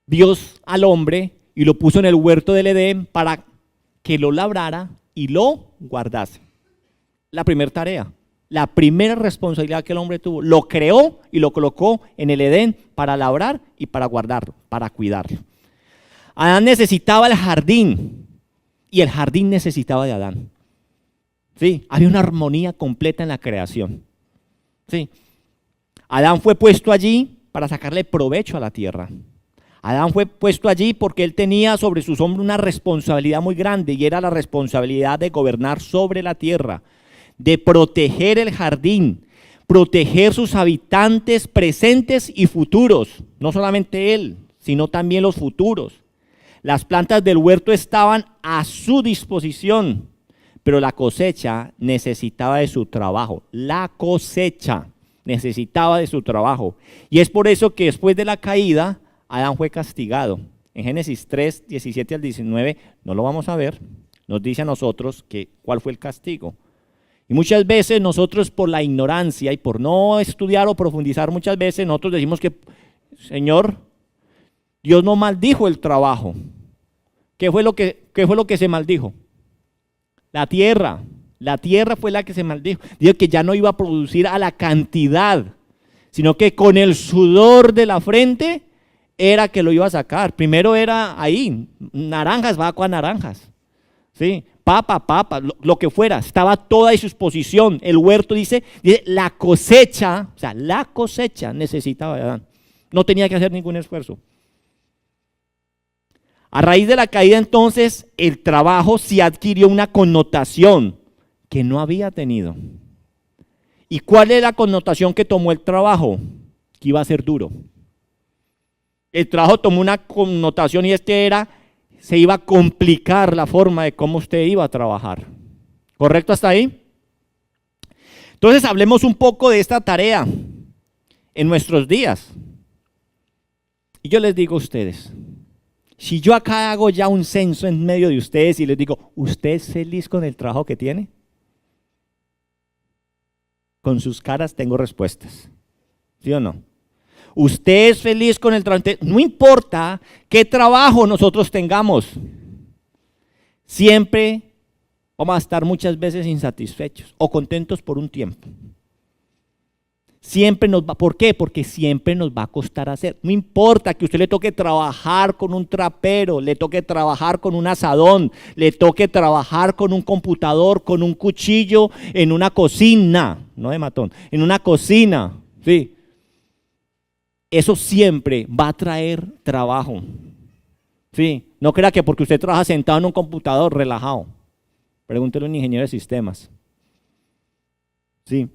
Dios al hombre y lo puso en el huerto del Edén para que lo labrara y lo guardase. La primera tarea, la primera responsabilidad que el hombre tuvo, lo creó y lo colocó en el Edén para labrar y para guardarlo, para cuidarlo. Adán necesitaba el jardín y el jardín necesitaba de Adán. Sí, había una armonía completa en la creación. Sí. Adán fue puesto allí para sacarle provecho a la tierra. Adán fue puesto allí porque él tenía sobre sus hombros una responsabilidad muy grande y era la responsabilidad de gobernar sobre la tierra, de proteger el jardín, proteger sus habitantes presentes y futuros, no solamente él, sino también los futuros. Las plantas del huerto estaban a su disposición, pero la cosecha necesitaba de su trabajo. La cosecha necesitaba de su trabajo. Y es por eso que después de la caída, Adán fue castigado. En Génesis 3, 17 al 19, no lo vamos a ver, nos dice a nosotros cuál fue el castigo. Y muchas veces nosotros por la ignorancia y por no estudiar o profundizar, muchas veces nosotros decimos que, Señor, Dios no maldijo el trabajo. ¿Qué fue lo que se maldijo? La tierra. La tierra fue la que se maldijo. Dijo que ya no iba a producir a la cantidad, sino que con el sudor de la frente era que lo iba a sacar. Primero era ahí, naranjas, va con naranjas. ¿Sí? Papa, lo que fuera, estaba toda a su disposición. El huerto dice, la cosecha, o sea, la cosecha necesitaba de Adán. No tenía que hacer ningún esfuerzo. A raíz de la caída entonces, el trabajo sí adquirió una connotación que no había tenido. ¿Y cuál es la connotación que tomó el trabajo? Que iba a ser duro. El trabajo tomó una connotación y se iba a complicar la forma de cómo usted iba a trabajar. ¿Correcto hasta ahí? Entonces hablemos un poco de esta tarea en nuestros días. Y yo les digo a ustedes, si yo acá hago ya un censo en medio de ustedes y les digo, ¿usted es feliz con el trabajo que tiene? Con sus caras tengo respuestas. ¿Sí o no? ¿Usted es feliz con el trabajo? No importa qué trabajo nosotros tengamos. Siempre vamos a estar muchas veces insatisfechos o contentos por un tiempo. Siempre nos va, ¿por qué? Porque siempre nos va a costar hacer. No importa que a usted le toque trabajar con un trapero, le toque trabajar con un asadón, le toque trabajar con un computador, con un cuchillo en una cocina, no de matón, en una cocina, sí. Eso siempre va a traer trabajo. Sí, no crea que porque usted trabaja sentado en un computador relajado. Pregúntele a un ingeniero de sistemas. Sí.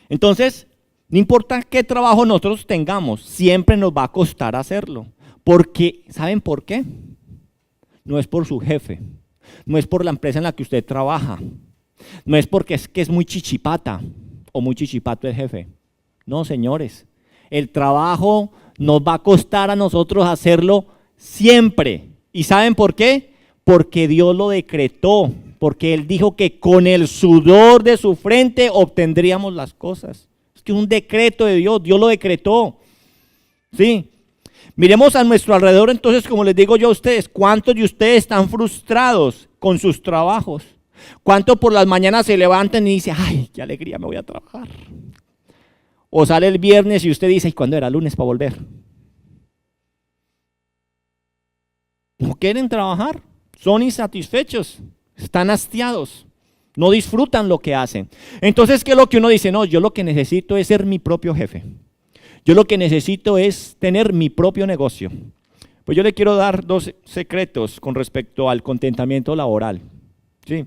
Entonces, no importa qué trabajo nosotros tengamos, siempre nos va a costar hacerlo. Porque, ¿saben por qué? No es por su jefe, no es por la empresa en la que usted trabaja, no es porque es muy chichipata o muy chichipato el jefe. No, señores, el trabajo nos va a costar a nosotros hacerlo siempre. ¿Y saben por qué? Porque Dios lo decretó. Porque Él dijo que con el sudor de su frente obtendríamos las cosas. Es que un decreto de Dios, Dios lo decretó. Sí. Miremos a nuestro alrededor entonces, como les digo yo a ustedes, ¿cuántos de ustedes están frustrados con sus trabajos? ¿Cuántos por las mañanas se levantan y dicen, ay, qué alegría, me voy a trabajar? O sale el viernes y usted dice, ¿y cuándo era lunes para volver? No quieren trabajar, son insatisfechos. Están hastiados, no disfrutan lo que hacen. Entonces, ¿qué es lo que uno dice? No, yo lo que necesito es ser mi propio jefe. Yo lo que necesito es tener mi propio negocio. Pues yo le quiero dar 2 secretos con respecto al contentamiento laboral. ¿Sí?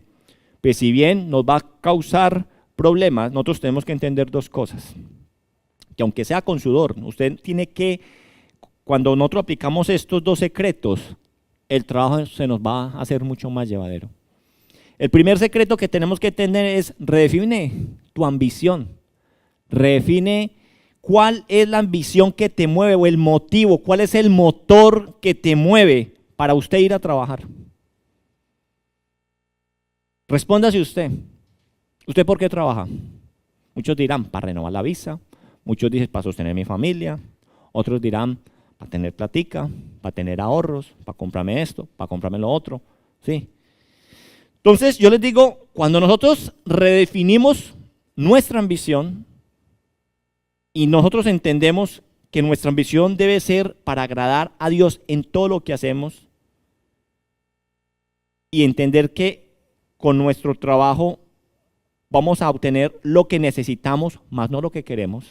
Pues si bien nos va a causar problemas, nosotros tenemos que entender 2 cosas. Que aunque sea con sudor, usted tiene que, cuando nosotros aplicamos estos 2 secretos, el trabajo se nos va a hacer mucho más llevadero. El primer secreto que tenemos que tener es redefine tu ambición. Redefine cuál es la ambición que te mueve o el motivo, cuál es el motor que te mueve para usted ir a trabajar. Respóndase usted. ¿Usted por qué trabaja? Muchos dirán para renovar la visa, muchos dicen para sostener mi familia, otros dirán para tener platica, para tener ahorros, para comprarme esto, para comprarme lo otro, ¿sí? Entonces yo les digo, cuando nosotros redefinimos nuestra ambición y nosotros entendemos que nuestra ambición debe ser para agradar a Dios en todo lo que hacemos y entender que con nuestro trabajo vamos a obtener lo que necesitamos, más no lo que queremos.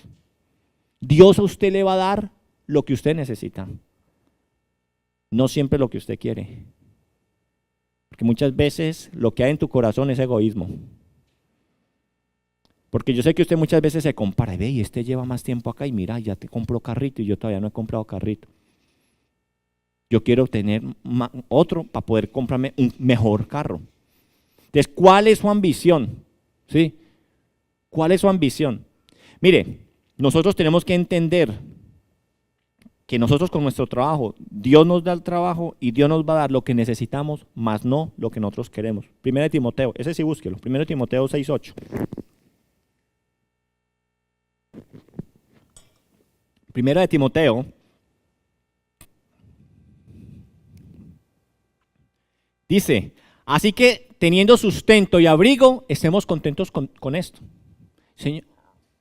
Dios a usted le va a dar lo que usted necesita, no siempre lo que usted quiere. Porque muchas veces lo que hay en tu corazón es egoísmo. Porque yo sé que usted muchas veces se compara, ve, y este lleva más tiempo acá y mira, ya te compró carrito y yo todavía no he comprado carrito. Yo quiero tener otro para poder comprarme un mejor carro. Entonces, ¿cuál es su ambición? ¿Sí? ¿Cuál es su ambición? Mire, nosotros tenemos que entender que nosotros con nuestro trabajo, Dios nos da el trabajo y Dios nos va a dar lo que necesitamos, más no lo que nosotros queremos. 1 Timoteo, ese sí búsquelo, 1 Timoteo 6:8. 1 Timoteo dice, así que teniendo sustento y abrigo, estemos contentos con esto.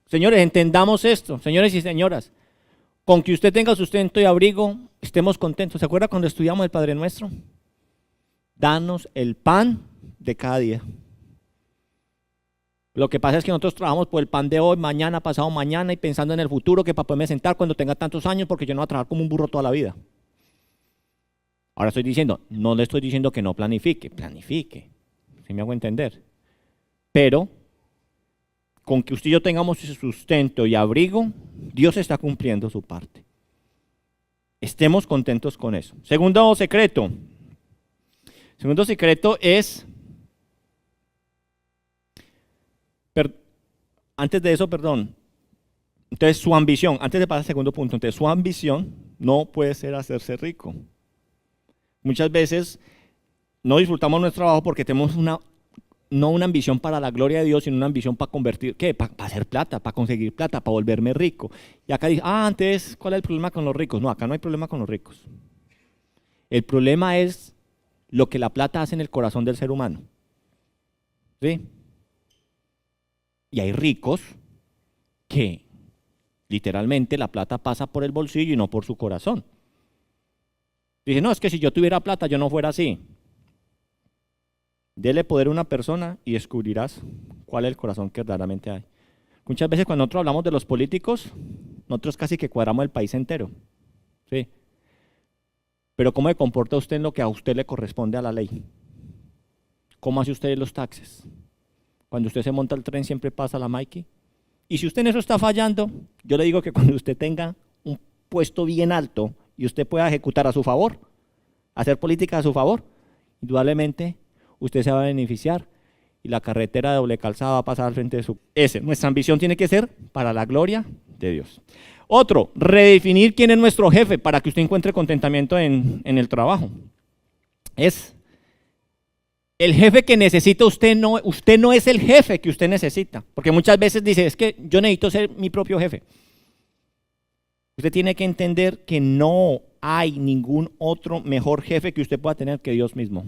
Señores, entendamos esto, señores y señoras. Con que usted tenga sustento y abrigo, estemos contentos. ¿Se acuerda cuando estudiamos el Padre Nuestro? Danos el pan de cada día. Lo que pasa es que nosotros trabajamos por el pan de hoy, mañana, pasado mañana y pensando en el futuro que para poderme sentar cuando tenga tantos años porque yo no voy a trabajar como un burro toda la vida. Ahora estoy diciendo, no le estoy diciendo que no planifique, planifique. ¿Sí me hago entender? Pero con que usted y yo tengamos sustento y abrigo, Dios está cumpliendo su parte. Estemos contentos con eso. Segundo secreto es, antes de eso, entonces su ambición, antes de pasar al segundo punto, entonces su ambición no puede ser hacerse rico. Muchas veces no disfrutamos nuestro trabajo porque tenemos no una ambición para la gloria de Dios, sino una ambición para convertir, ¿qué? Para hacer plata, para conseguir plata, para volverme rico. Y acá dice, antes, ¿cuál es el problema con los ricos? No, acá no hay problema con los ricos. El problema es lo que la plata hace en el corazón del ser humano. ¿Sí? Y hay ricos que literalmente la plata pasa por el bolsillo y no por su corazón. Dice, no, es que si yo tuviera plata yo no fuera así. Dele poder a una persona y descubrirás cuál es el corazón que verdaderamente hay. Muchas veces cuando nosotros hablamos de los políticos, nosotros casi que cuadramos el país entero. ¿Sí? Pero ¿cómo se comporta usted en lo que a usted le corresponde a la ley? ¿Cómo hace usted los taxes? Cuando usted se monta el tren siempre pasa la Mikey. Y si usted en eso está fallando, yo le digo que cuando usted tenga un puesto bien alto y usted pueda ejecutar a su favor, hacer política a su favor, indudablemente usted se va a beneficiar y la carretera de doble calzada va a pasar al frente de su... Nuestra ambición tiene que ser para la gloria de Dios. Otro, redefinir quién es nuestro jefe para que usted encuentre contentamiento en el trabajo. Es el jefe que necesita usted no es el jefe que usted necesita. Porque muchas veces dice, es que yo necesito ser mi propio jefe. Usted tiene que entender que no hay ningún otro mejor jefe que usted pueda tener que Dios mismo.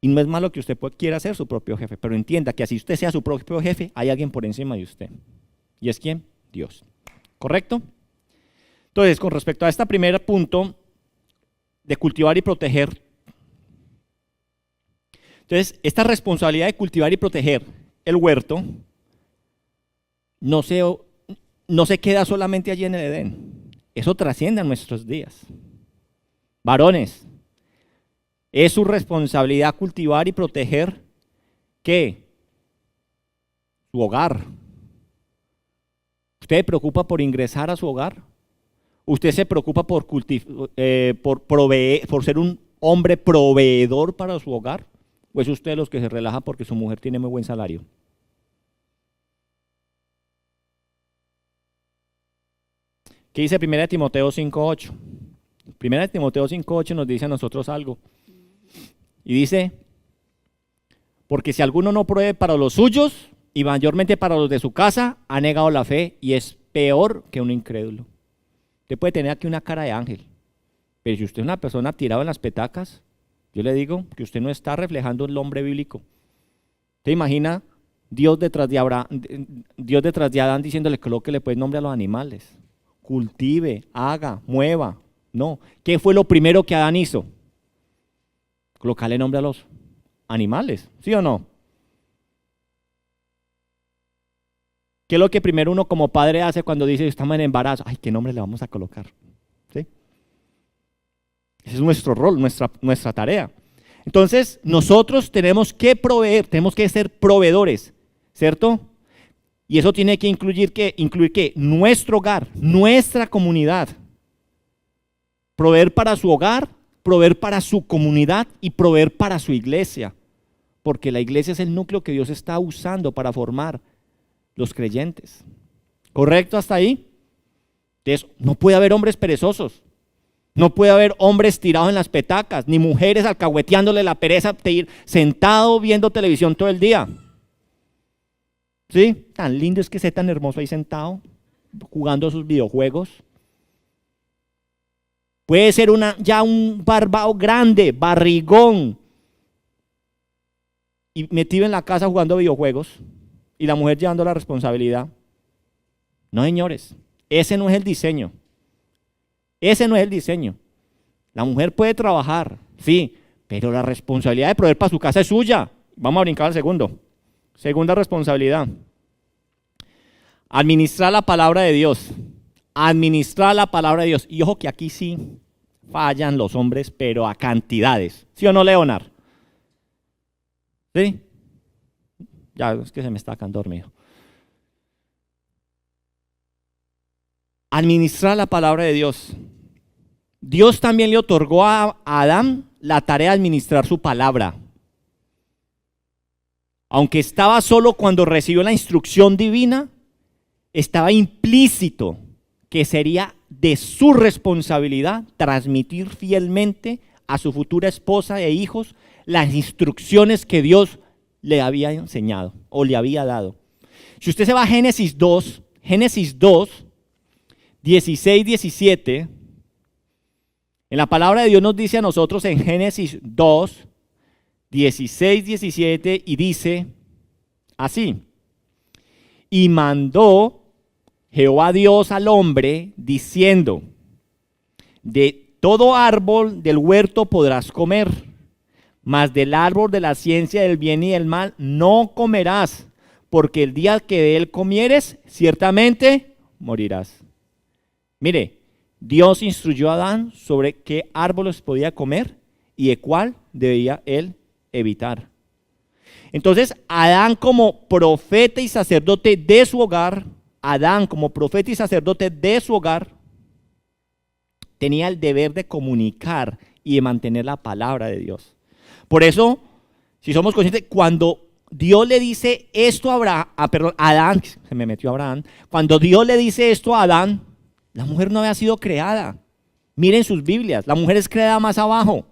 Y no es malo que usted quiera ser su propio jefe, pero entienda que así usted sea su propio jefe, hay alguien por encima de usted. ¿Y es quién? Dios. ¿Correcto? Entonces, con respecto a este primer punto de cultivar y proteger, entonces, esta responsabilidad de cultivar y proteger el huerto no se queda solamente allí en el Edén. Eso trasciende a nuestros días. Varones, es su responsabilidad cultivar y proteger, ¿qué? Su hogar. ¿Usted se preocupa por ingresar a su hogar? ¿Usted se preocupa por ser un hombre proveedor para su hogar? ¿O es usted de los que se relaja porque su mujer tiene muy buen salario? ¿Qué dice 1 Timoteo 5:8? 1 Timoteo 5:8 nos dice a nosotros algo. Y dice, porque si alguno no provee para los suyos y mayormente para los de su casa, ha negado la fe y es peor que un incrédulo. Usted puede tener aquí una cara de ángel, pero si usted es una persona tirada en las petacas, yo le digo que usted no está reflejando el hombre bíblico. ¿Te imagina Dios detrás de Adán diciéndole colóquele pues nombre a los animales? Cultive, haga, mueva. No. ¿Qué fue lo primero que Adán hizo? Colocarle nombre a los animales, ¿sí o no? ¿Qué es lo que primero uno como padre hace cuando dice estamos en embarazo? Ay, ¿qué nombre le vamos a colocar? ¿Sí? Ese es nuestro rol, nuestra tarea. Entonces, nosotros tenemos que proveer, tenemos que ser proveedores, ¿cierto? Y eso tiene que incluir que nuestro hogar, nuestra comunidad, proveer para su hogar, proveer para su comunidad y proveer para su iglesia, porque la iglesia es el núcleo que Dios está usando para formar los creyentes. ¿Correcto hasta ahí? Entonces, no puede haber hombres perezosos. No puede haber hombres tirados en las petacas, ni mujeres alcahueteándole la pereza de ir sentado viendo televisión todo el día. ¿Sí? Tan lindo es que sea tan hermoso ahí sentado, jugando a sus videojuegos. Puede ser ya un barbado grande, barrigón, y metido en la casa jugando videojuegos, y la mujer llevando la responsabilidad. No, señores, ese no es el diseño. Ese no es el diseño. La mujer puede trabajar, sí, pero la responsabilidad de proveer para su casa es suya. Vamos a brincar al segundo. Segunda responsabilidad. Administrar la palabra de Dios. Administrar la palabra de Dios. Y ojo que aquí sí fallan los hombres, pero a cantidades. ¿Sí o no, Leonard? ¿Sí? Ya es que se me está quedando dormido. Administrar la palabra de Dios. Dios también le otorgó a Adán la tarea de administrar su palabra. Aunque estaba solo cuando recibió la instrucción divina, estaba implícito que sería de su responsabilidad transmitir fielmente a su futura esposa e hijos las instrucciones que Dios le había enseñado o le había dado. Si usted se va a Génesis 2, 16, 17, en la palabra de Dios nos dice a nosotros en Génesis 2, 16, 17, y dice así: y mandó Jehová Dios al hombre diciendo, de todo árbol del huerto podrás comer, mas del árbol de la ciencia del bien y del mal no comerás, porque el día que de él comieres, ciertamente morirás. Mire, Dios instruyó a Adán sobre qué árboles podía comer y de cuál debía él evitar. Entonces, Adán como profeta y sacerdote de su hogar, tenía el deber de comunicar y de mantener la palabra de Dios. Por eso, si somos conscientes, cuando Dios le dice esto a Adán, se me metió Abraham, cuando Dios le dice esto a Adán, la mujer no había sido creada. Miren sus Biblias, la mujer es creada más abajo.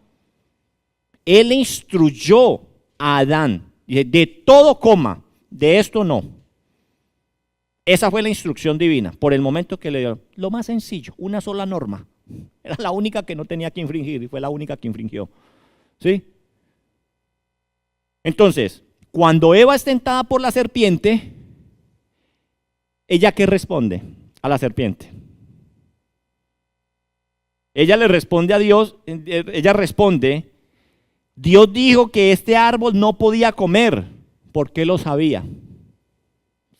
Él le instruyó a Adán, dice, de todo coma, de esto no. Esa fue la instrucción divina, por el momento que le dio. Lo más sencillo, una sola norma. Era la única que no tenía que infringir y fue la única que infringió. ¿Sí? Entonces, cuando Eva es tentada por la serpiente, ¿ella qué responde a la serpiente? Ella le responde a Dios, ella responde, Dios dijo que este árbol no podía comer. ¿Por qué lo sabía?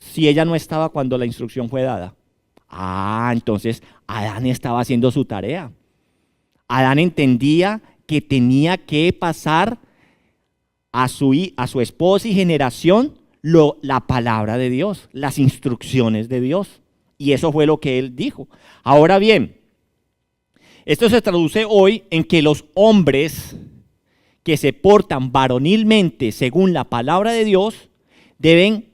Si ella no estaba cuando la instrucción fue dada. Entonces Adán estaba haciendo su tarea. Adán entendía que tenía que pasar a su esposa y generación la palabra de Dios, las instrucciones de Dios. Y eso fue lo que él dijo. Ahora bien, esto se traduce hoy en que los hombres que se portan varonilmente según la palabra de Dios deben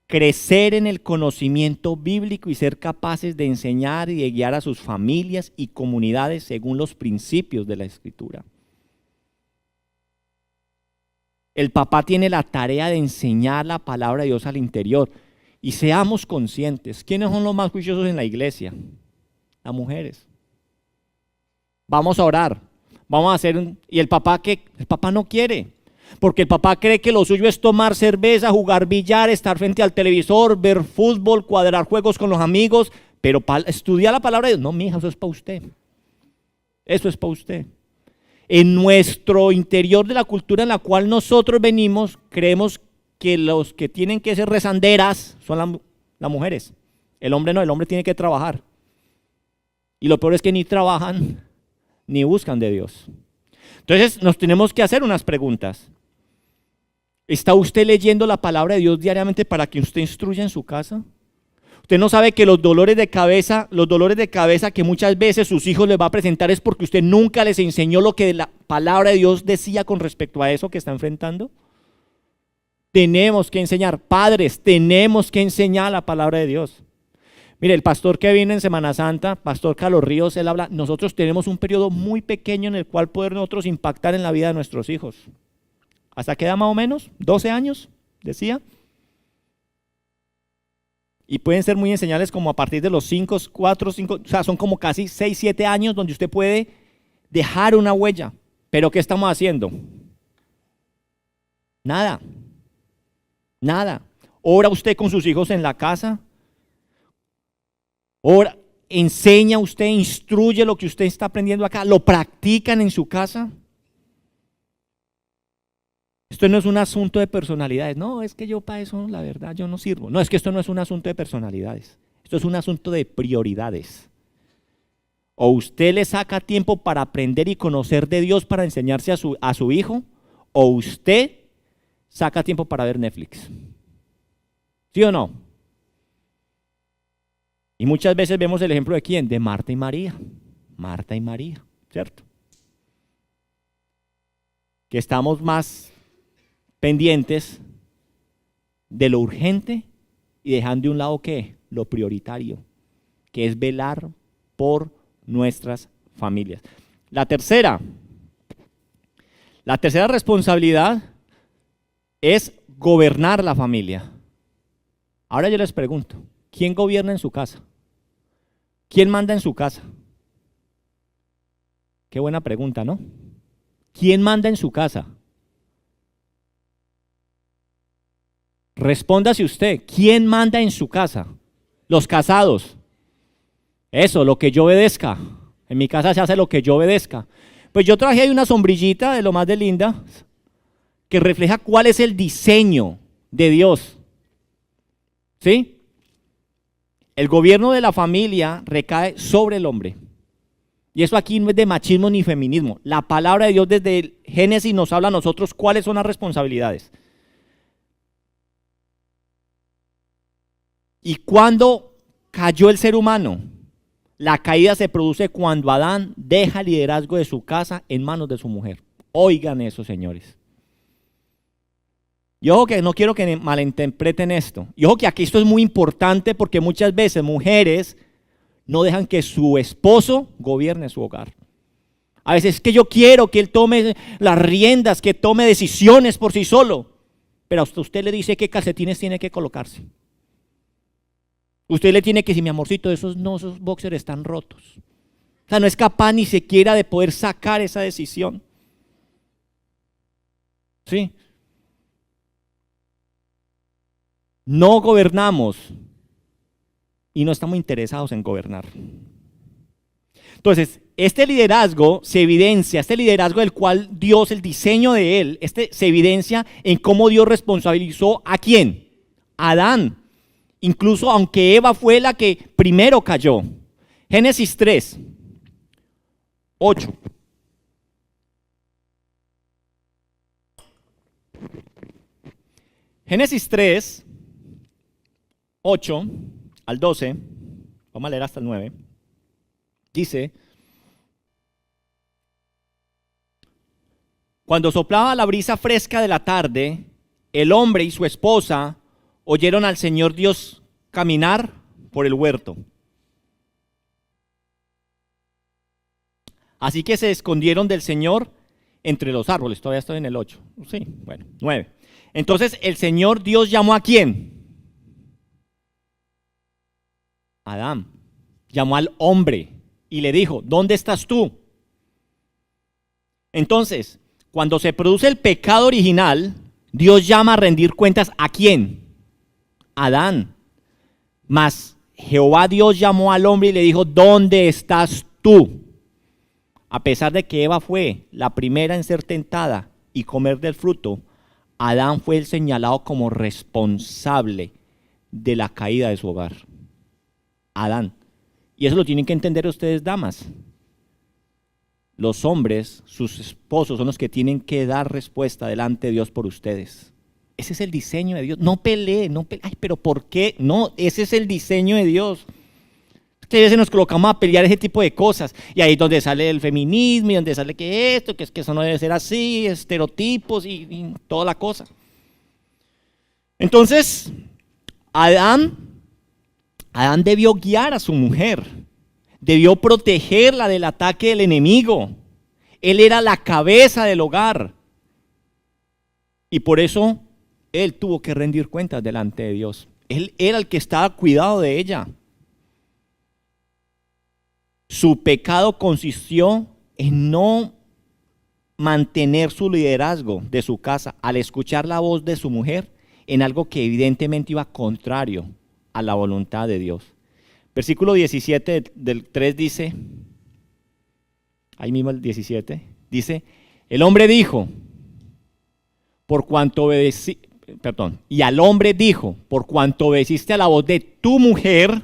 crecer en el conocimiento bíblico y ser capaces de enseñar y de guiar a sus familias y comunidades según los principios de la Escritura. El papá tiene la tarea de enseñar la palabra de Dios al interior. Y seamos conscientes, ¿quiénes son los más juiciosos en la iglesia? Las mujeres. Vamos a orar, vamos a hacer, y el papá no quiere, porque el papá cree que lo suyo es tomar cerveza, jugar billar, estar frente al televisor, ver fútbol, cuadrar juegos con los amigos, pero estudiar la palabra de Dios, no, mija, eso es para usted. Eso es para usted. En nuestro interior de la cultura en la cual nosotros venimos, creemos que los que tienen que ser rezanderas son las mujeres. El hombre no, el hombre tiene que trabajar. Y lo peor es que ni trabajan ni buscan de Dios. Entonces nos tenemos que hacer unas preguntas. ¿Está usted leyendo la palabra de Dios diariamente para que usted instruya en su casa? Usted no sabe que los dolores de cabeza que muchas veces sus hijos les va a presentar es porque usted nunca les enseñó lo que la palabra de Dios decía con respecto a eso que está enfrentando. Tenemos que enseñar, padres, tenemos que enseñar la palabra de Dios. Mire, el pastor que vino en Semana Santa, Pastor Carlos Ríos, él habla, nosotros tenemos un periodo muy pequeño en el cual poder nosotros impactar en la vida de nuestros hijos. ¿Hasta qué edad más o menos? 12 años, decía. Y pueden ser muy enseñables como a partir de los 5, 4, 5, o sea, son como casi 6, 7 años donde usted puede dejar una huella. Pero ¿qué estamos haciendo? Nada. Nada. ¿Ora usted con sus hijos en la casa? ¿Ora, enseña usted, instruye lo que usted está aprendiendo acá? ¿Lo practican en su casa? Esto no es un asunto de personalidades. No, es que yo para eso, la verdad, yo no sirvo. No, es que esto no es un asunto de personalidades. Esto es un asunto de prioridades. O usted le saca tiempo para aprender y conocer de Dios para enseñarse a su hijo, o usted saca tiempo para ver Netflix. ¿Sí o no? Y muchas veces vemos el ejemplo de ¿quién? De Marta y María. Marta y María, ¿cierto? Que estamos más pendientes de lo urgente y dejando de un lado ¿qué? Lo prioritario, que es velar por nuestras familias. La tercera responsabilidad es gobernar la familia. Ahora yo les pregunto, ¿quién gobierna en su casa? ¿Quién manda en su casa? Qué buena pregunta, ¿no? ¿Quién manda en su casa? Respóndase usted, ¿quién manda en su casa? Los casados. Eso, lo que yo obedezca. En mi casa se hace lo que yo obedezca. Pues yo traje ahí una sombrillita de lo más de linda que refleja cuál es el diseño de Dios. ¿Sí? El gobierno de la familia recae sobre el hombre. Y eso aquí no es de machismo ni feminismo. La palabra de Dios desde el Génesis nos habla a nosotros cuáles son las responsabilidades. ¿Y cuándo cayó el ser humano? La caída se produce cuando Adán deja el liderazgo de su casa en manos de su mujer. Oigan eso, señores. Y ojo que no quiero que malinterpreten esto. Y ojo que aquí esto es muy importante porque muchas veces mujeres no dejan que su esposo gobierne su hogar. A veces es que yo quiero que él tome las riendas, que tome decisiones por sí solo. Pero hasta usted le dice qué calcetines tiene que colocarse. Usted le tiene que decir, mi amorcito, esos boxers están rotos. O sea, no es capaz ni siquiera de poder sacar esa decisión. ¿Sí? No gobernamos y no estamos interesados en gobernar. Entonces, este liderazgo se evidencia, este liderazgo del cual Dios, el diseño de él, se evidencia en cómo Dios responsabilizó ¿a quién? A Adán. Incluso aunque Eva fue la que primero cayó. Génesis 3, 8. Génesis 3, 8 al 12, vamos a leer hasta el 9, dice: cuando soplaba la brisa fresca de la tarde, el hombre y su esposa oyeron al Señor Dios caminar por el huerto. Así que se escondieron del Señor entre los árboles. Todavía estoy en el 8. Sí, bueno, 9. Entonces el Señor Dios llamó ¿a quién? Adán. Llamó al hombre y le dijo, ¿dónde estás tú? Entonces, cuando se produce el pecado original, Dios llama a rendir cuentas ¿a quién? A Adán. Mas Jehová Dios llamó al hombre y le dijo, ¿dónde estás tú? A pesar de que Eva fue la primera en ser tentada y comer del fruto, Adán fue el señalado como responsable de la caída de su hogar. Adán. Y eso lo tienen que entender ustedes, damas. Los hombres, sus esposos, son los que tienen que dar respuesta delante de Dios por ustedes. Ese es el diseño de Dios. No pelee, no pelee. Ay, pero ¿por qué? No, ese es el diseño de Dios. Que a veces nos colocamos a pelear ese tipo de cosas. Y ahí es donde sale el feminismo y donde sale que esto, que es que eso no debe ser así, estereotipos y toda la cosa. Entonces, Adán debió guiar a su mujer. Debió protegerla del ataque del enemigo. Él era la cabeza del hogar. Y por eso él tuvo que rendir cuentas delante de Dios. Él era el que estaba cuidado de ella. Su pecado consistió en no mantener su liderazgo de su casa al escuchar la voz de su mujer en algo que evidentemente iba contrario a la voluntad de Dios. Versículo 17 del 3 dice, ahí mismo el 17, dice, el hombre dijo, y al hombre dijo, por cuanto obedeciste a la voz de tu mujer.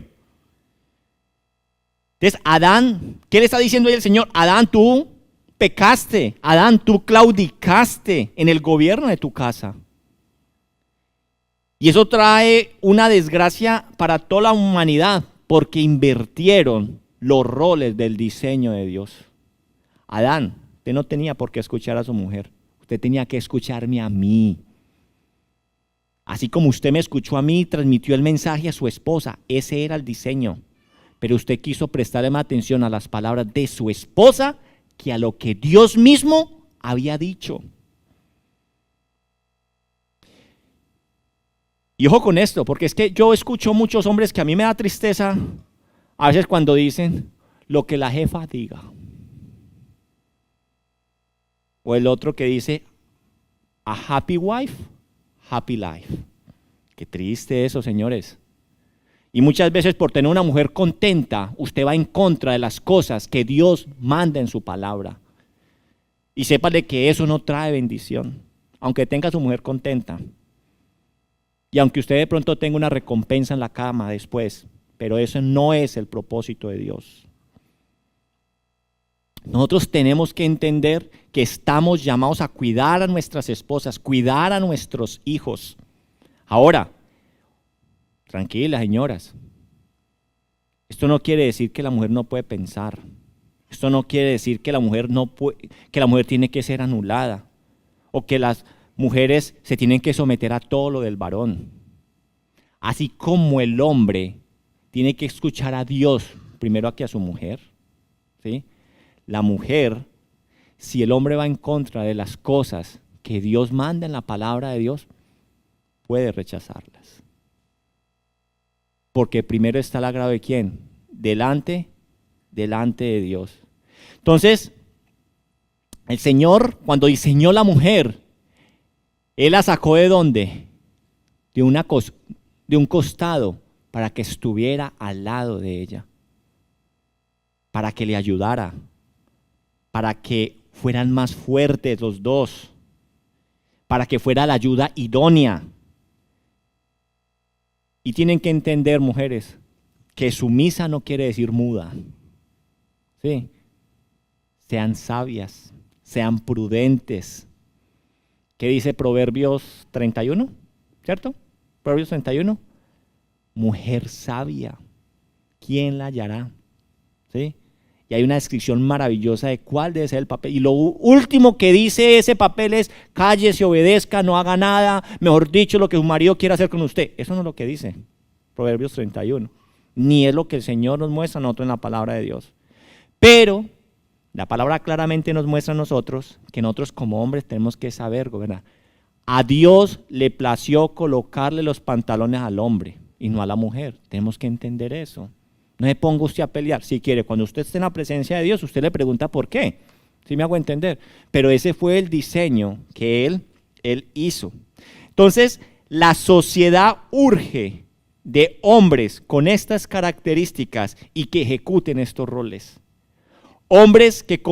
Entonces, Adán, ¿qué le está diciendo ahí el Señor? Adán, tú pecaste, Adán, tú claudicaste en el gobierno de tu casa. Y eso trae una desgracia para toda la humanidad, porque invirtieron los roles del diseño de Dios. Adán, usted no tenía por qué escuchar a su mujer, usted tenía que escucharme a mí. Así como usted me escuchó a mí y transmitió el mensaje a su esposa, ese era el diseño. Pero usted quiso prestarle más atención a las palabras de su esposa que a lo que Dios mismo había dicho. Y ojo con esto, porque es que yo escucho muchos hombres que a mí me da tristeza a veces cuando dicen lo que la jefa diga. O el otro que dice, a happy wife, happy life. Qué triste eso, señores. Y muchas veces por tener una mujer contenta, usted va en contra de las cosas que Dios manda en su palabra. Y sépale que eso no trae bendición, aunque tenga a su mujer contenta. Y aunque usted de pronto tenga una recompensa en la cama después, pero eso no es el propósito de Dios. Nosotros tenemos que entender que estamos llamados a cuidar a nuestras esposas, cuidar a nuestros hijos. Ahora, tranquilas, señoras. Esto no quiere decir que la mujer no puede pensar. Esto no quiere decir que la mujer no puede, que la mujer tiene que ser anulada o que las mujeres se tienen que someter a todo lo del varón. Así como el hombre tiene que escuchar a Dios primero que a su mujer, ¿sí? La mujer, si el hombre va en contra de las cosas que Dios manda en la palabra de Dios, puede rechazarlas. Porque primero está el agrado de ¿quién? Delante de Dios. Entonces, el Señor, cuando diseñó la mujer, Él la sacó ¿de dónde? De un costado, para que estuviera al lado de ella, para que le ayudara, para que fueran más fuertes los dos, para que fuera la ayuda idónea. Y tienen que entender, mujeres, que sumisa no quiere decir muda. ¿Sí? Sean sabias, sean prudentes. ¿Qué dice Proverbios 31? ¿Cierto? Proverbios 31. Mujer sabia, ¿quién la hallará? ¿Sí? Y hay una descripción maravillosa de cuál debe ser el papel. Y lo último que dice ese papel es, cállese, obedezca, no haga nada, mejor dicho, lo que su marido quiera hacer con usted. Eso no es lo que dice Proverbios 31. Ni es lo que el Señor nos muestra a nosotros en la palabra de Dios. Pero la palabra claramente nos muestra a nosotros que nosotros como hombres tenemos que saber gobernar. A Dios le plació colocarle los pantalones al hombre y no a la mujer. Tenemos que entender eso. No se ponga usted a pelear. Si quiere, cuando usted esté en la presencia de Dios, usted le pregunta por qué. ¿Sí me hago entender? Pero ese fue el diseño que él hizo. Entonces, la sociedad urge de hombres con estas características y que ejecuten estos roles. Hombres que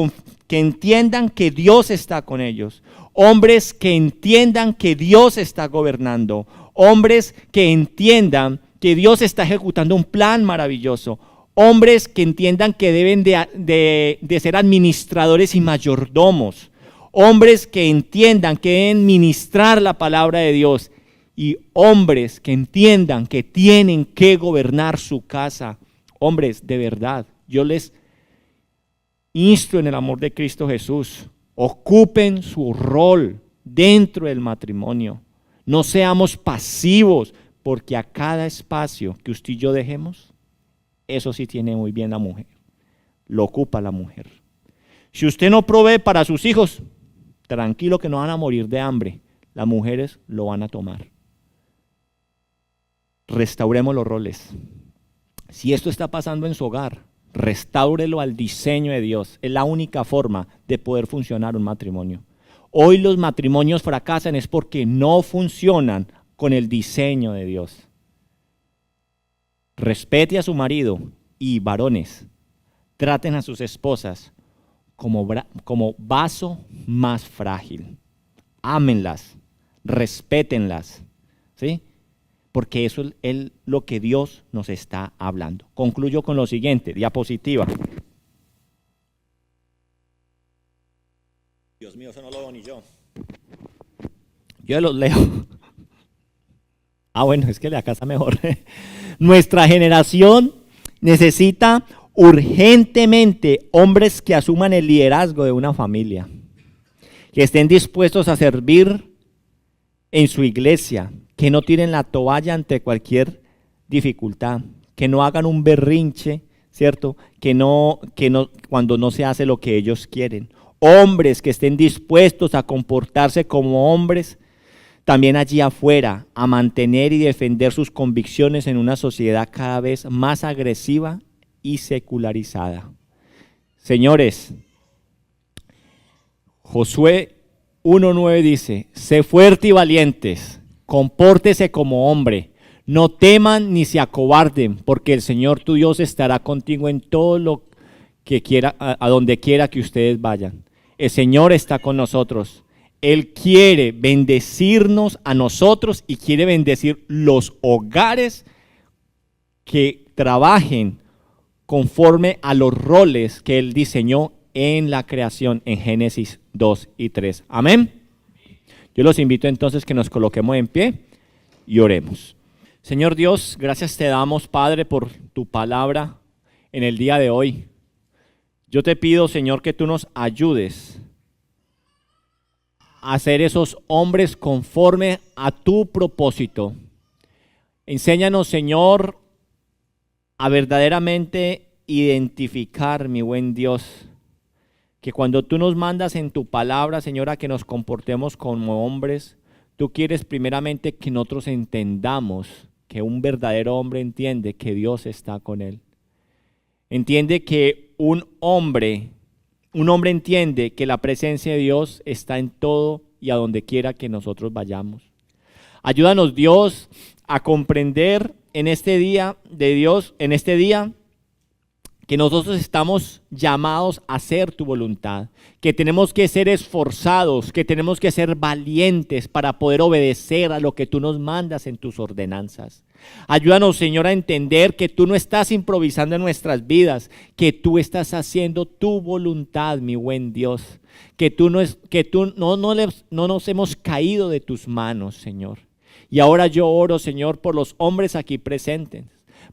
entiendan que Dios está con ellos. Hombres que entiendan que Dios está gobernando. Hombres que entiendan que Dios está ejecutando un plan maravilloso. Hombres que entiendan que deben de ser administradores y mayordomos. Hombres que entiendan que deben ministrar la palabra de Dios. Y hombres que entiendan que tienen que gobernar su casa. Hombres, de verdad, yo les insto en el amor de Cristo Jesús. Ocupen su rol dentro del matrimonio. No seamos pasivos, porque a cada espacio que usted y yo dejemos, eso sí tiene muy bien la mujer. Lo ocupa la mujer. Si usted no provee para sus hijos, tranquilo que no van a morir de hambre. Las mujeres lo van a tomar. Restauremos los roles. Si esto está pasando en su hogar, restáurelo al diseño de Dios. Es la única forma de poder funcionar un matrimonio. Hoy los matrimonios fracasan es porque no funcionan con el diseño de Dios. Respete a su marido y varones, traten a sus esposas como vaso más frágil. Ámenlas, respétenlas, ¿sí? Porque eso es lo que Dios nos está hablando. Concluyo con lo siguiente, diapositiva. Dios mío, eso no lo veo ni yo. Yo los leo. Bueno, es que de acá está mejor. Nuestra generación necesita urgentemente hombres que asuman el liderazgo de una familia, que estén dispuestos a servir en su iglesia, que no tiren la toalla ante cualquier dificultad, que no hagan un berrinche, ¿cierto? Que no cuando no se hace lo que ellos quieren. Hombres que estén dispuestos a comportarse como hombres también allí afuera, a mantener y defender sus convicciones en una sociedad cada vez más agresiva y secularizada. Señores, Josué 1:9 dice, sé fuerte y valientes, compórtese como hombre, no teman ni se acobarden, porque el Señor tu Dios estará contigo en todo lo que quiera, a donde quiera que ustedes vayan. El Señor está con nosotros. Él quiere bendecirnos a nosotros y quiere bendecir los hogares que trabajen conforme a los roles que Él diseñó en la creación en Génesis 2 y 3. Amén. Yo los invito entonces que nos coloquemos en pie y oremos. Señor Dios, gracias te damos, Padre, por tu palabra en el día de hoy. Yo te pido, Señor, que tú nos ayudes a ser esos hombres conforme a tu propósito. Enséñanos, Señor, a verdaderamente identificar, mi buen Dios, que cuando tú nos mandas en tu palabra, Señor, a que nos comportemos como hombres, tú quieres primeramente que nosotros entendamos que un verdadero hombre entiende que Dios está con él. Entiende que un hombre entiende que la presencia de Dios está en todo y a donde quiera que nosotros vayamos. Ayúdanos, Dios, a comprender en este día de Dios, en este día, que nosotros estamos llamados a hacer tu voluntad, que tenemos que ser esforzados, que tenemos que ser valientes para poder obedecer a lo que tú nos mandas en tus ordenanzas. Ayúdanos, Señor, a entender que tú no estás improvisando en nuestras vidas, que tú estás haciendo tu voluntad, mi buen Dios, que tú no nos hemos caído de tus manos, Señor. Y ahora yo oro, Señor, por los hombres aquí presentes,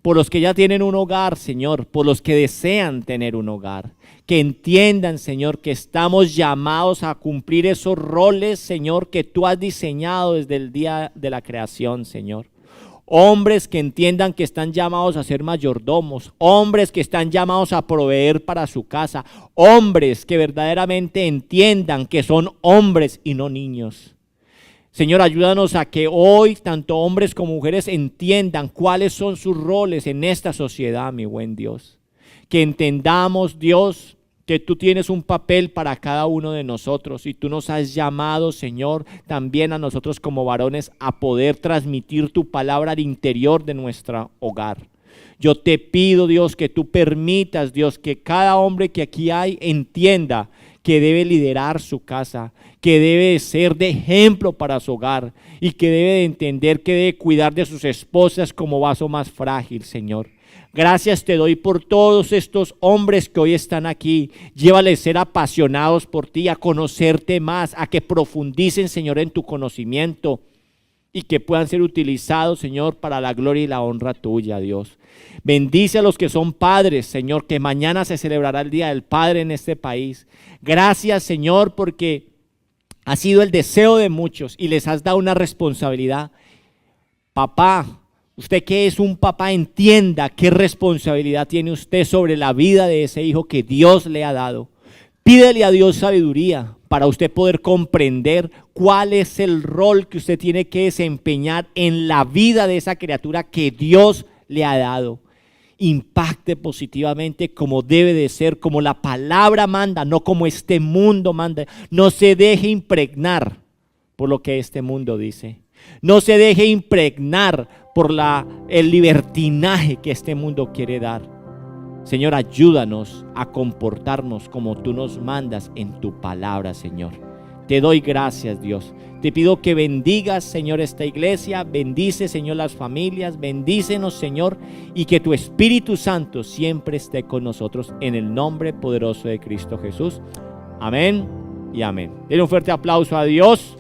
por los que ya tienen un hogar, Señor, por los que desean tener un hogar, que entiendan, Señor, que estamos llamados a cumplir esos roles, Señor, que tú has diseñado desde el día de la creación, Señor. Hombres que entiendan que están llamados a ser mayordomos, hombres que están llamados a proveer para su casa, hombres que verdaderamente entiendan que son hombres y no niños. Señor, ayúdanos a que hoy tanto hombres como mujeres entiendan cuáles son sus roles en esta sociedad, mi buen Dios. Que entendamos, Dios, que tú tienes un papel para cada uno de nosotros y tú nos has llamado, Señor, también a nosotros como varones a poder transmitir tu palabra al interior de nuestro hogar. Yo te pido, Dios, que tú permitas, Dios, que cada hombre que aquí hay entienda que debe liderar su casa, que debe ser de ejemplo para su hogar y que debe de entender que debe cuidar de sus esposas como vaso más frágil, Señor. Gracias te doy por todos estos hombres que hoy están aquí. Llévales a ser apasionados por ti, a conocerte más, a que profundicen, Señor, en tu conocimiento y que puedan ser utilizados, Señor, para la gloria y la honra tuya, Dios. Bendice a los que son padres, Señor, que mañana se celebrará el Día del Padre en este país. Gracias, Señor, porque ha sido el deseo de muchos y les has dado una responsabilidad. Papá, usted que es un papá, entienda qué responsabilidad tiene usted sobre la vida de ese hijo que Dios le ha dado. Pídele a Dios sabiduría para usted poder comprender cuál es el rol que usted tiene que desempeñar en la vida de esa criatura que Dios le ha dado. Impacte positivamente como debe de ser, como la palabra manda, no como este mundo manda. No se deje impregnar por lo que este mundo dice. No se deje impregnar por el libertinaje que este mundo quiere dar. Señor, ayúdanos a comportarnos como tú nos mandas en tu palabra, Señor. Te doy gracias, Dios. Te pido que bendigas, Señor, esta iglesia. Bendice, Señor, las familias. Bendícenos, Señor, y que tu Espíritu Santo siempre esté con nosotros en el nombre poderoso de Cristo Jesús. Amén y amén. Denle un fuerte aplauso a Dios.